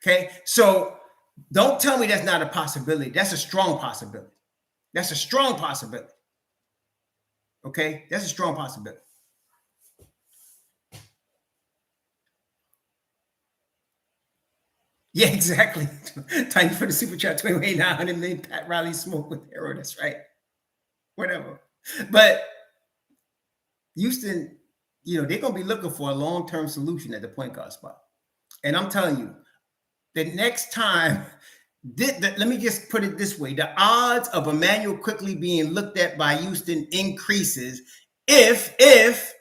Okay, so don't tell me that's not a possibility. That's a strong possibility. That's a strong possibility. Okay, that's a strong possibility. Yeah, exactly. Time for the super chat 28,900 million Pat Riley smoke with arrow. That's right. Whatever. But Houston, they're gonna be looking for a long-term solution at the point guard spot. And I'm telling you, the next time, let me just put it this way: the odds of Emmanuel Quickley being looked at by Houston increases if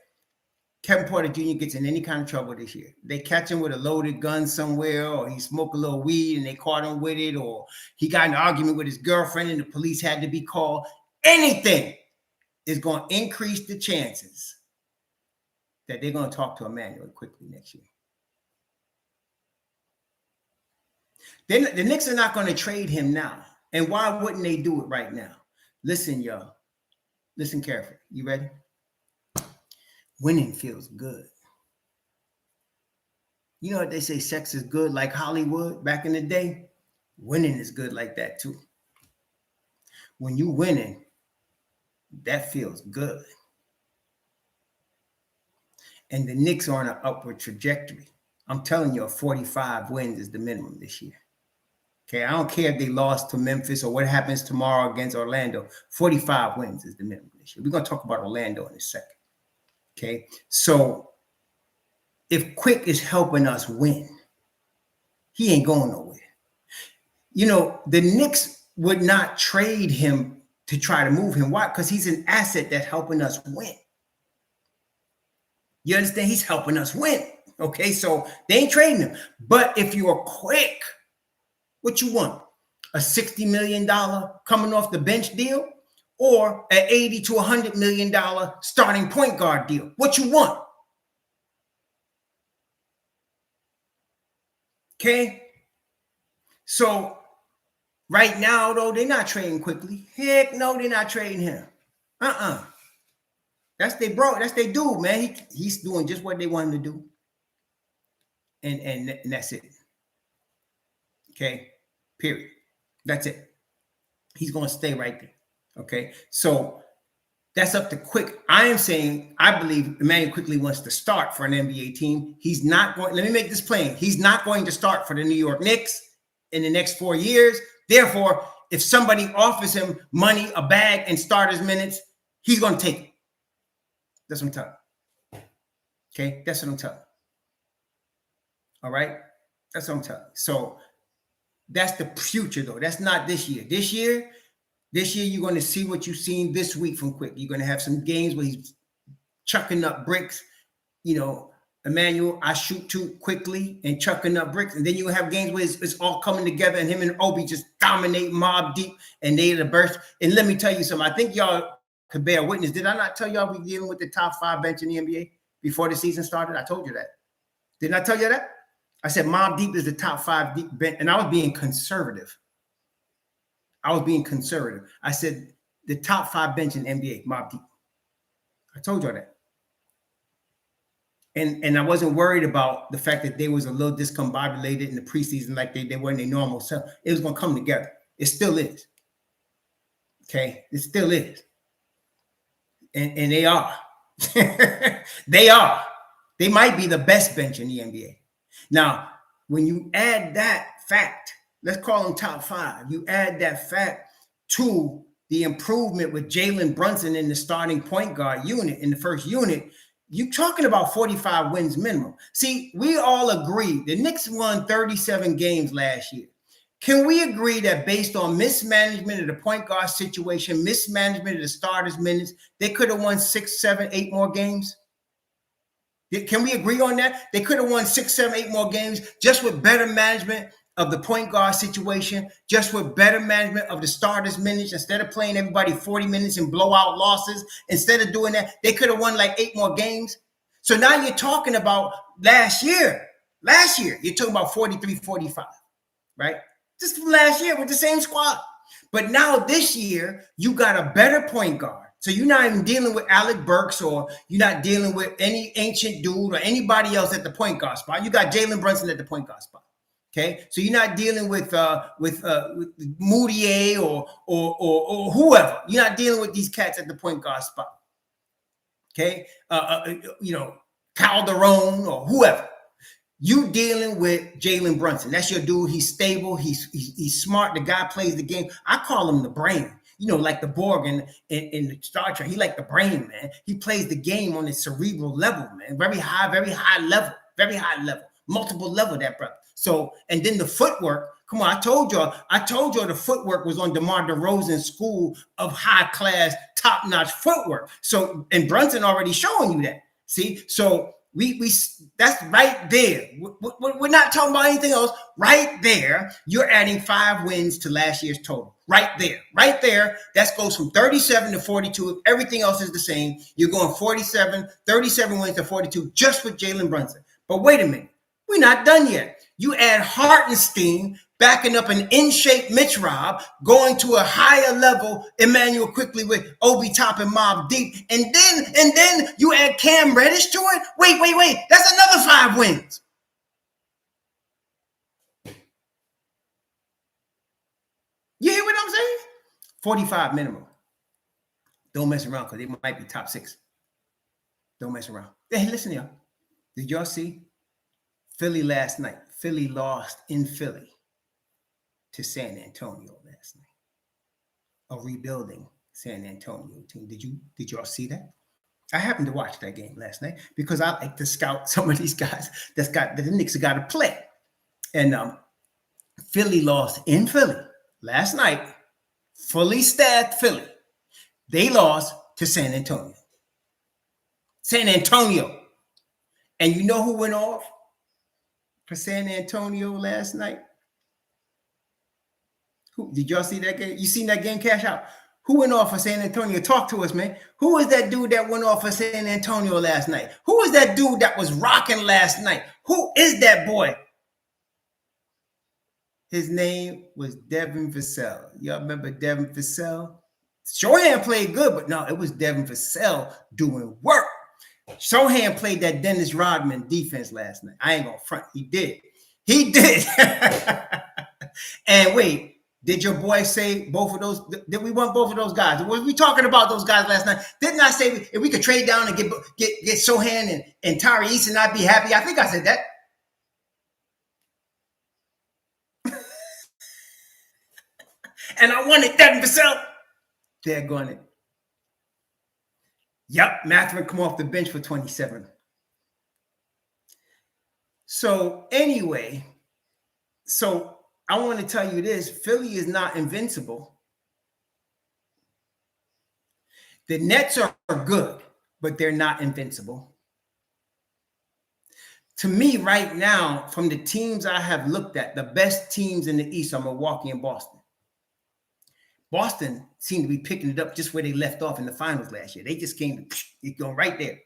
Kevin Porter Jr. gets in any kind of trouble this year. They catch him with a loaded gun somewhere, or he smoked a little weed and they caught him with it, or he got in an argument with his girlfriend and the police had to be called. Anything is going to increase the chances that they're going to talk to Emmanuel Quickley next year. Then the Knicks are not going to trade him now. And why wouldn't they do it right now? Listen, y'all. Listen carefully. You ready? Winning feels good. You know what they say, sex is good like Hollywood back in the day? Winning is good like that too. When you winning, that feels good. And the Knicks are on an upward trajectory. I'm telling you, 45 wins is the minimum this year. Okay, I don't care if they lost to Memphis or what happens tomorrow against Orlando. 45 wins is the minimum this year. We're going to talk about Orlando in a second. Okay, so if Quick is helping us win, he ain't going nowhere. The Knicks would not trade him to try to move him. Why? Because he's an asset that's helping us win. You understand? He's helping us win. Okay, so they ain't trading him. But if you're Quick, what you want? A $60 million coming off the bench deal? Or an $80 to $100 million starting point guard deal? What you want? Okay? So right now, though, they're not trading Quickly. Heck no, they're not trading him. That's their bro. That's their dude, man. He's doing just what they want him to do. And that's it. Okay? Period. That's it. He's going to stay right there. Okay? So that's up to Quick. I am saying I believe Emmanuel Quickley wants to start for an NBA team. He's not going. Let me make this plain. He's not going to start for the New York Knicks in the next 4 years. Therefore, if somebody offers him money, a bag, and starters minutes, he's going to take it. That's what I'm telling you. Okay? That's what I'm telling you. All right? That's what I'm telling you. So that's the future, though. That's not this year. This year, you're going to see what you've seen this week from Quick. You're going to have some games where he's chucking up bricks. Emmanuel, I shoot too quickly and chucking up bricks. And then you have games where it's all coming together and him and Obi just dominate Mobb deep and they the burst. And let me tell you something. I think y'all could bear witness. Did I not tell y'all we dealing with the top 5 bench in the NBA before the season started? I told you that. Didn't I tell you that? I said Mobb deep is the top 5 deep bench. And I was being conservative. I said the top 5 bench in NBA, Mobb deep. I told y'all that. And I wasn't worried about the fact that they was a little discombobulated in the preseason like they weren't their normal self. It was going to come together. It still is. Okay? It still is. And they are. They are. They might be the best bench in the NBA. Now, when you add that fact, let's call them top 5. You add that fact to the improvement with Jalen Brunson in the starting point guard unit, in the first unit, you're talking about 45 wins minimum. See, we all agree the Knicks won 37 games last year. Can we agree that based on mismanagement of the point guard situation, mismanagement of the starters' minutes, they could have won 6, 7, 8 more games? Can we agree on that? They could have won 6, 7, 8 more games just with better management of the point guard situation, just with better management of the starters' minutes. Instead of playing everybody 40 minutes and blowout losses, instead of doing that, they could have won like 8 more games. So now you're talking about last year, you're talking about 43, 45, right? Just from last year with the same squad. But now this year, you got a better point guard. So you're not even dealing with Alec Burks, or you're not dealing with any ancient dude or anybody else at the point guard spot. You got Jalen Brunson at the point guard spot. Okay, so you're not dealing with Moutier or whoever. You're not dealing with these cats at the point guard spot. Okay, Calderon or whoever. You dealing with Jalen Brunson. That's your dude. He's stable. He's smart. The guy plays the game. I call him the brain. Like the Borg in the Star Trek. He like the brain, man. He plays the game on a cerebral level, man. Very high level. Multiple level, that brother. So, and then the footwork. Come on, I told y'all the footwork was on DeMar DeRozan's school of high class, top notch footwork. So, and Brunson already showing you that. See, so we that's right there. We're not talking about anything else. Right there, you're adding 5 wins to last year's total. Right there. That goes from 37 to 42. If everything else is the same, you're going 37 wins to 42 just with Jalen Brunson. But wait a minute, we're not done yet. You add Hartenstein backing up an in-shape Mitch Robb, going to a higher level Emmanuel Quickly with Obi Top and Mobb deep, and then you add Cam Reddish to it. Wait, that's another 5 wins. You hear what I'm saying? 45 minimum. Don't mess around, because they might be top 6. Don't mess around. Hey, listen, y'all. Did y'all see Philly last night? Philly lost in Philly to San Antonio last night. A rebuilding San Antonio team. Did y'all see that? I happened to watch that game last night because I like to scout some of these guys that the Knicks have got to play. And Philly lost in Philly last night. Fully staffed Philly. They lost to San Antonio. And you know who went off for San Antonio last night? Who did y'all see that game? You seen that game, Cash Out? Who went off for San Antonio? Talk to us, man. Who was that dude that went off for San Antonio last night? Who was that dude that was rocking last night? Who is that boy? His name was Devin Vassell. Y'all remember Devin Vassell? Shohan played good, but no, it was Devin Vassell doing work. Shohan played that Dennis Rodman defense last night. I ain't gonna front. He did. And wait, did your boy say both of those? Did we want both of those guys? Was we talking about those guys last night? Didn't I say if we could trade down and get Shohan and Tari Eason, I'd be happy? I think I said that. And I wanted Devin Vassell. They're going it. Yep, Mathurin come off the bench for 27. So anyway, I want to tell you this. Philly is not invincible. The Nets are good, but they're not invincible. To me, right now, from the teams I have looked at, the best teams in the East are Milwaukee and Boston. Boston seemed to be picking it up just where they left off in the finals last year. They just came going right there.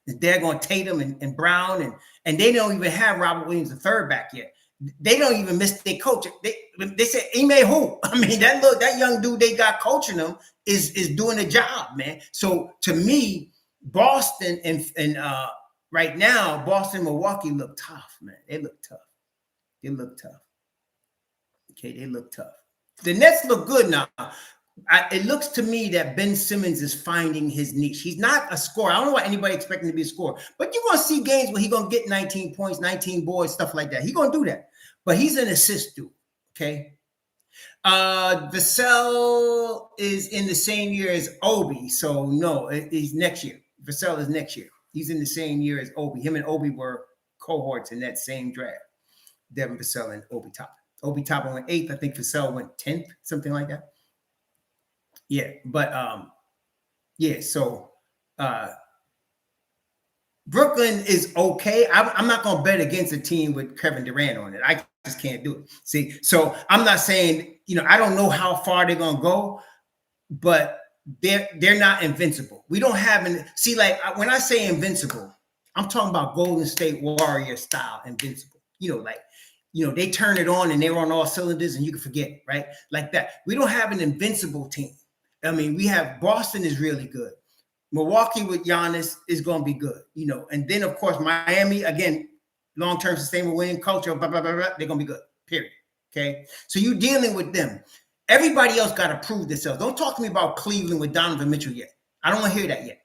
They're going Tatum and Brown, and they don't even have Robert Williams III back yet. They don't even miss their coach. They said, Ime who? I mean, that young dude they got coaching them is doing a job, man. So to me, Boston and right now, Boston and Milwaukee look tough, man. They look tough. Okay, they look tough. The Nets look good now. It looks to me that Ben Simmons is finding his niche. He's not a scorer. I don't know why anybody expecting to be a scorer, but you're going to see games where he's going to get 19 points, 19 boards, stuff like that. He's going to do that. But he's an assist dude, okay? Vassell is in the same year as Obi, so no, he's next year. Vassell is next year. He's in the same year as Obi. Him and Obi were cohorts in that same draft. Devin Vassell and Obi Toppin. Obi Toppin went 8th. I think Vassell went 10th, something like that. Yeah, but so Brooklyn is okay. I'm not going to bet against a team with Kevin Durant on it. I just can't do it. See, so I'm not saying, I don't know how far they're going to go, but they're not invincible. We don't have when I say invincible, I'm talking about Golden State Warrior style invincible. Like they turn it on and they're on all cylinders and you can forget it, right? Like that. We don't have an invincible team. I mean, we have Boston is really good. Milwaukee with Giannis is going to be good, and then of course Miami, again, long-term sustainable winning culture, blah, blah, blah, blah, they're going to be good, period. Okay, so you're dealing with them. Everybody else got to prove themselves. Don't talk to me about Cleveland with Donovan Mitchell yet. I don't want to hear that yet.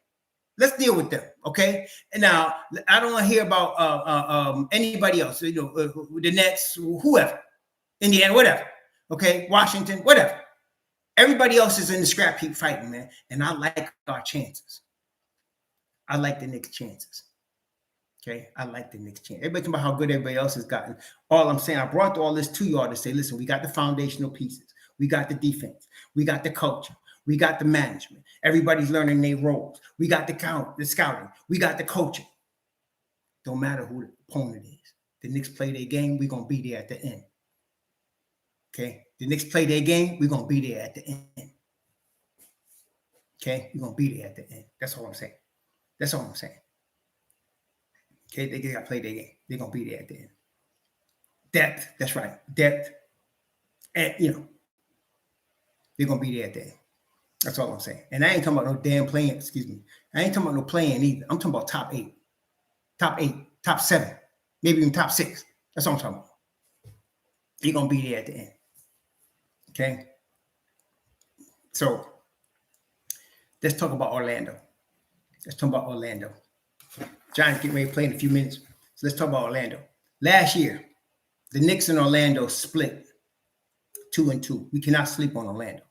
Let's deal with them, okay? And now I don't want to hear about anybody else, the Nets, whoever, Indiana, whatever, okay, Washington, whatever. Everybody else is in the scrap heap fighting, man. And I like our chances. I like the Knicks' chances. Okay, I like the Knicks' chances. Everybody talking about how good everybody else has gotten. All I'm saying, I brought all this to y'all to say, listen, we got the foundational pieces. We got the defense. We got the culture. We got the management. Everybody's learning their roles. We got the scouting. We got the coaching. Don't matter who the opponent is. The Knicks play their game. We're going to be there at the end. Okay, the Knicks play their game. We're going to be there at the end. Okay, we're going to be there at the end. That's all I'm saying. That's all I'm saying. Okay, they got to play their game. They're going to be there at the end. Depth, that's right. Depth. And, they're going to be there at the end. That's all I'm saying. And I ain't talking about no damn playing, excuse me. I ain't talking about no playing either. I'm talking about top 8, top 7, maybe even top 6. That's what I'm talking about. They're going to be there at the end. Okay? So, let's talk about Orlando. Giants getting ready to play in a few minutes. So let's talk about Orlando. Last year, the Knicks and Orlando split 2-2. We cannot sleep on Orlando.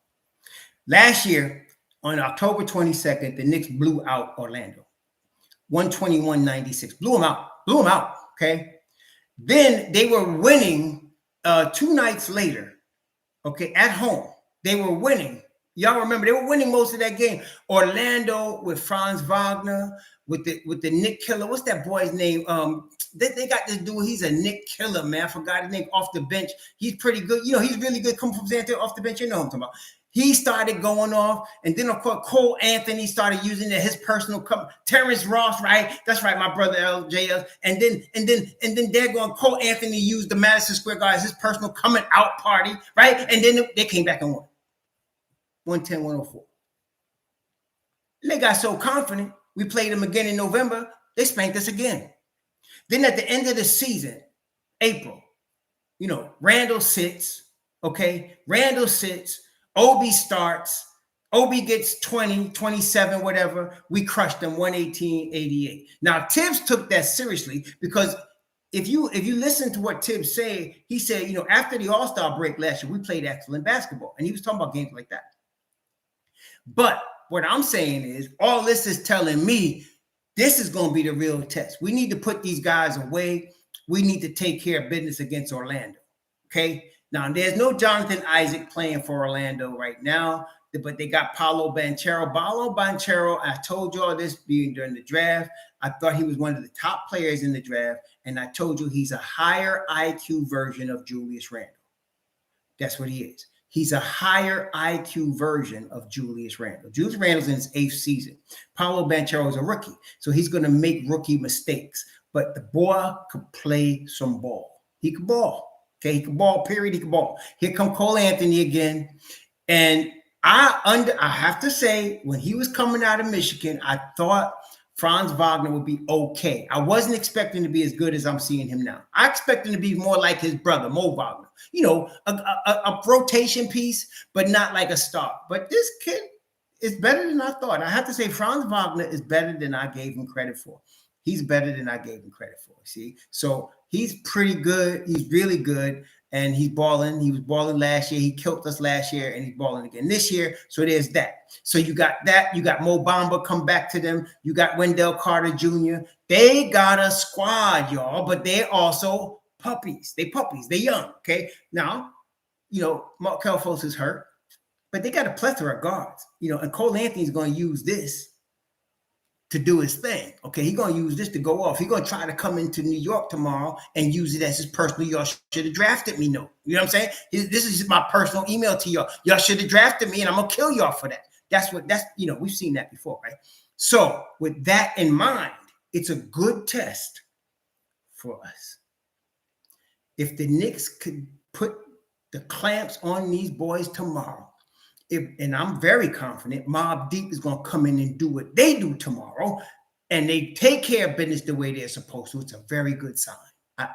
Last year, on October 22nd, the Knicks blew out Orlando. 121-96. Blew them out. Okay? Then they were winning 2 nights later. Okay, at home. They were winning. Y'all remember, they were winning most of that game. Orlando with Franz Wagner, with the Nick Killer. What's that boy's name? They got this dude. He's a Nick Killer, man. I forgot his name. Off the bench. He's pretty good. He's really good. Coming from San Antonio off the bench. You know what I'm talking about. He started going off. And then, of course, Cole Anthony started using it, his personal Terrence Ross, right? That's right, my brother LJS. And then they're going, Cole Anthony used the Madison Square Garden as his personal coming out party, right? And then they came back and won. 110-104. They got so confident. We played them again in November. They spanked us again. Then at the end of the season, April, Randall sits. Okay, Randall sits. Obi starts. Obi gets 20, 27, whatever. We crushed them 118-88. Now Tibbs took that seriously because if you listen to what Tibbs said, he said, after the All-Star break last year, we played excellent basketball, and he was talking about games like that. But what I'm saying is, all this is telling me this is going to be the real test. We need to put these guys away. We need to take care of business against Orlando. Okay? Now, there's no Jonathan Isaac playing for Orlando right now, but they got Paolo Banchero. Paolo Banchero, I told you all this during the draft. I thought he was one of the top players in the draft, and I told you he's a higher IQ version of Julius Randle. That's what he is. He's a higher IQ version of Julius Randle. Julius Randle's in his 8th season. Paolo Banchero is a rookie, so he's going to make rookie mistakes. But the boy could play some ball. He could ball. Okay, he could ball, period. He could ball. Here come Cole Anthony again. And I have to say, when he was coming out of Michigan, I thought Franz Wagner would be okay. I wasn't expecting to be as good as I'm seeing him now. I expect him to be more like his brother, Mobb Wagner. A rotation piece, but not like a star. But this kid is better than I thought. I have to say, Franz Wagner is better than I gave him credit for. He's better than I gave him credit for. See? So he's pretty good. He's really good. And he's balling. He was balling last year. He killed us last year, and he's balling again this year. So there's that. So you got that. You got Mo Bamba come back to them. You got Wendell Carter Jr. They got a squad, y'all, but they're also puppies. They puppies. They're young, okay? Now, Markel Fultz is hurt, but they got a plethora of guards, and Cole Anthony's going to use this to do his thing. Okay, he's going to use this to go off. He's going to try to come into New York tomorrow and use it as his personal, y'all should have drafted me. No, you know what I'm saying? This is my personal email to y'all. Y'all should have drafted me, and I'm going to kill y'all for that. We've seen that before, right? So with that in mind, it's a good test for us. If the Knicks could put the clamps on these boys tomorrow, and I'm very confident Mobb Deep is going to come in and do what they do tomorrow, and they take care of business the way they're supposed to. It's a very good sign.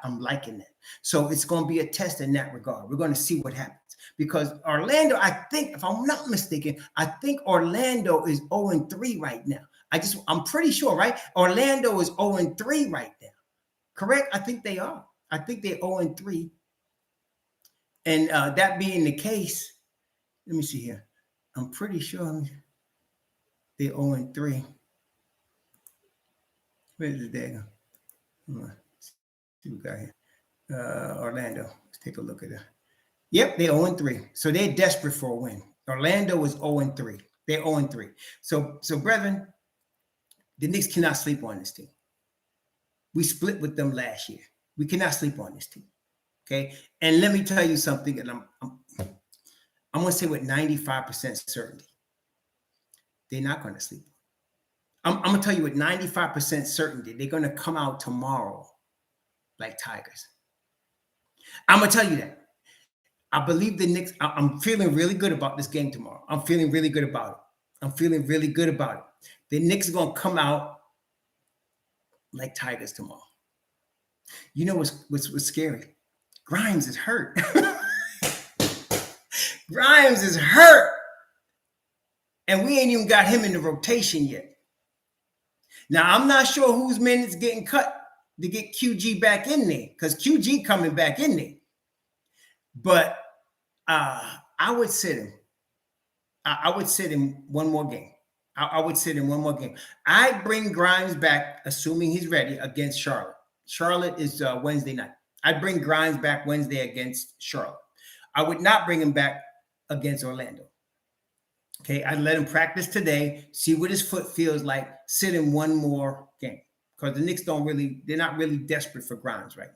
I'm liking it. So it's going to be a test in that regard. We're going to see what happens. Because Orlando, I think, if I'm not mistaken, I think Orlando is 0-3 right now. I'm pretty sure, right? Orlando is 0-3 right now. Correct? I think they are. I think they're 0-3. And that being the case, let me see here. I'm pretty sure they're 0-3. Where is it there? See what we got here. Orlando. Let's take a look at it. Yep, they're 0-3. So they're desperate for a win. Orlando is 0-3. They're 0-3. So brethren, the Knicks cannot sleep on this team. We split with them last year. We cannot sleep on this team. Okay. And let me tell you something, and I'm going to say with 95% certainty, they're not going to sleep. I'm going to tell you with 95% certainty, they're going to come out tomorrow like tigers. I'm going to tell you that. I believe the Knicks, I'm feeling really good about this game tomorrow. I'm feeling really good about it. The Knicks are going to come out like tigers tomorrow. You know what's scary? Grimes is hurt. Grimes is hurt. And we ain't even got him in the rotation yet. Now, I'm not sure whose minutes getting cut to get QG back in there, because QG coming back in there. But I would sit him. I would sit him one more game. I would sit him one more game. I bring Grimes back, assuming he's ready, against Charlotte. Charlotte is Wednesday night. I'd bring Grimes back Wednesday against Charlotte. I would not bring him back against Orlando. Okay, I'd let him practice today, see what his foot feels like, sit him one more game. Because the Knicks they're not really desperate for Grimes right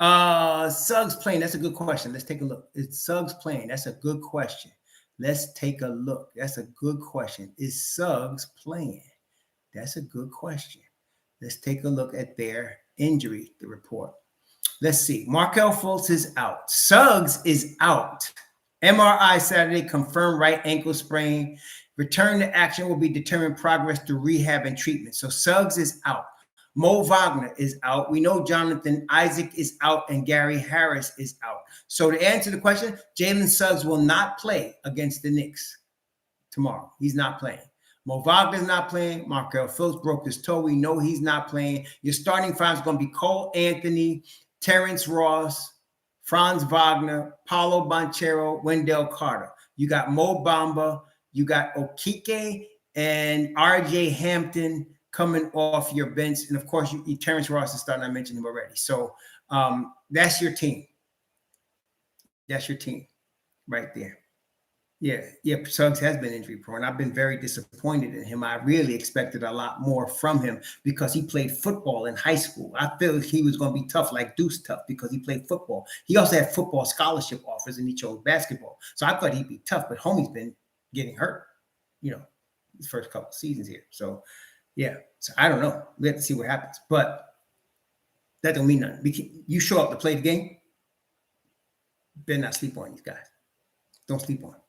now. Suggs playing, that's a good question. Let's take a look. Is Suggs playing? That's a good question. Let's take a look. That's a good question. Is Suggs playing? That's a good question. Let's take a look at their injury report. Let's see. Markelle Fultz is out. Suggs is out. MRI Saturday, confirmed right ankle sprain. Return to action will be determined progress through rehab and treatment. So Suggs is out. Mo Wagner is out. We know Jonathan Isaac is out and Gary Harris is out. So to answer the question, Jalen Suggs will not play against the Knicks tomorrow. He's not playing. Mo Wagner's not playing. Markelle Fultz broke his toe. We know he's not playing. Your starting five is going to be Cole Anthony, Terrence Ross, Franz Wagner, Paulo Banchero, Wendell Carter. You got Mo Bamba, you got Okike, and RJ Hampton coming off your bench. And of course, Terrence Ross is starting. I mentioned him already. So that's your team. That's your team right there. Yeah, Suggs has been injury prone. I've been very disappointed in him. I really expected a lot more from him because he played football in high school. I feel he was going to be tough, like Deuce tough, because he played football. He also had football scholarship offers, and he chose basketball. So I thought he'd be tough, but homie's been getting hurt, his first couple of seasons here. So, yeah. So I don't know. We have to see what happens. But that don't mean nothing. You show up to play the game, better not sleep on these guys. Don't sleep on them.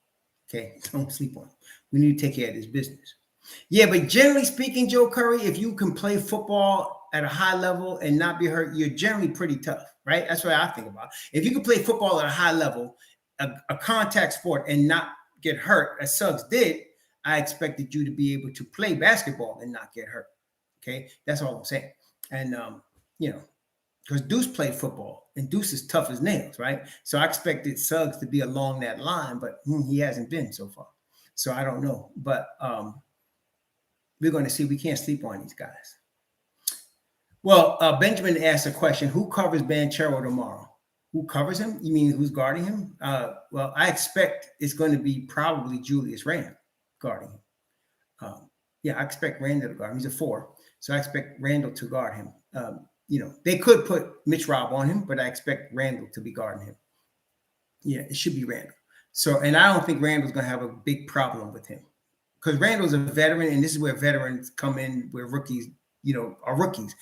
Okay, don't sleep on them. We need to take care of this business. Yeah, but generally speaking, Joe Curry, if you can play football at a high level and not be hurt, you're generally pretty tough, right? That's what I think about. If you can play football at a high level, a contact sport, and not get hurt, as Suggs did, I expected you to be able to play basketball and not get hurt. Okay, that's all I'm saying. And, because Deuce played football, and Deuce is tough as nails, right? So I expected Suggs to be along that line, but he hasn't been so far. So I don't know. But we're going to see. We can't sleep on these guys. Well, Benjamin asked a question. Who covers Banchero tomorrow? Who covers him? You mean who's guarding him? Well, I expect it's going to be probably Julius Randle guarding him. I expect Randle to guard him. He's a 4. So I expect Randle to guard him. They could put Mitch Robb on him, but I expect Randle to be guarding him. Yeah, it should be Randle. So, and I don't think Randle's going to have a big problem with him, because Randle's a veteran, and this is where veterans come in, where rookies, are rookies.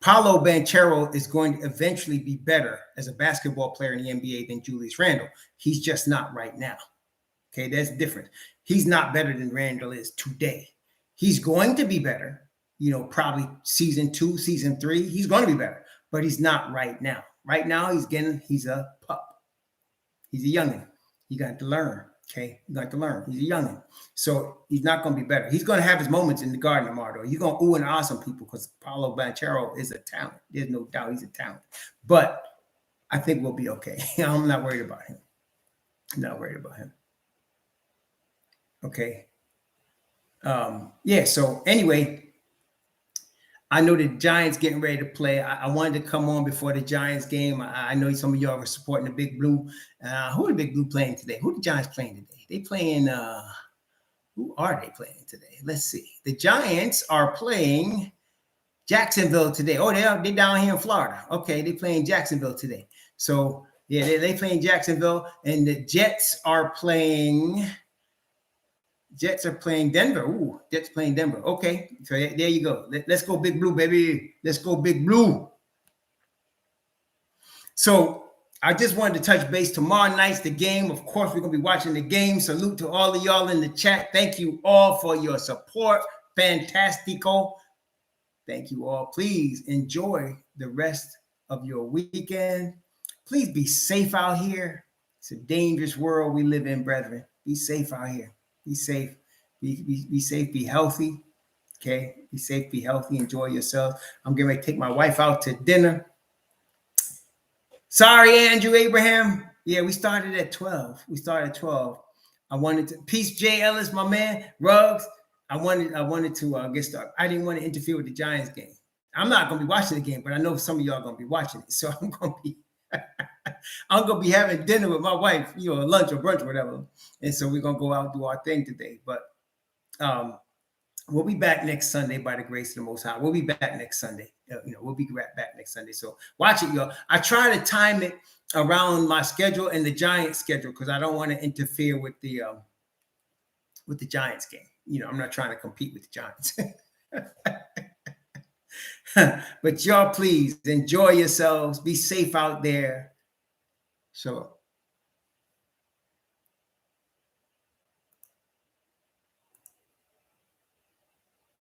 Paolo Banchero is going to eventually be better as a basketball player in the NBA than Julius Randle. He's just not right now. Okay, that's different. He's not better than Randle is today. He's going to be better, probably season 2, season 3. He's going to be better, but he's not right now. Right now, he's a pup. He's a youngin'. You got to learn. Okay, you got to learn. He's a youngin'. So he's not going to be better. He's going to have his moments in the Garden of Mardo. You're going to ooh and ah some people because Paolo Banchero is a talent. There's no doubt he's a talent. But I think we'll be okay. I'm not worried about him. I'm not worried about him. Okay. Yeah, so anyway, I know the Giants getting ready to play. I wanted to come on before the Giants game. I know some of y'all were supporting the Big Blue. Who are the Big Blue playing today? Who are the Giants playing today? They playing, who are they playing today? Let's see. The Giants are playing Jacksonville today. Oh, they're down here in Florida. Okay, they playing Jacksonville today. So, yeah, they playing Jacksonville. And the Jets are playing Denver. Ooh, Jets playing Denver. Okay, so there you go. Let's go Big Blue, baby. Let's go Big Blue. So I just wanted to touch base. Tomorrow night's the game. Of course, we're going to be watching the game. Salute to all of y'all in the chat. Thank you all for your support. Fantastico. Thank you all. Please enjoy the rest of your weekend. Please be safe out here. It's a dangerous world we live in, brethren. Be safe out here. Be safe. Be safe. Be healthy. Okay. Be safe. Be healthy. Enjoy yourself. I'm getting ready to take my wife out to dinner. Sorry, Andrew Abraham. Yeah, we started at 12. I wanted to peace, Jay Ellis, my man. Ruggs. I wanted to get started. I didn't want to interfere with the Giants game. I'm not going to be watching the game, but I know some of y'all are going to be watching it. So I'm going to be having dinner with my wife, lunch or brunch or whatever. And so we're going to go out and do our thing today. But we'll be back next Sunday by the grace of the Most High. We'll be back next Sunday. We'll be back next Sunday. So watch it, y'all. I try to time it around my schedule and the Giants schedule because I don't want to interfere with the Giants game. I'm not trying to compete with the Giants. But y'all, please enjoy yourselves. Be safe out there. So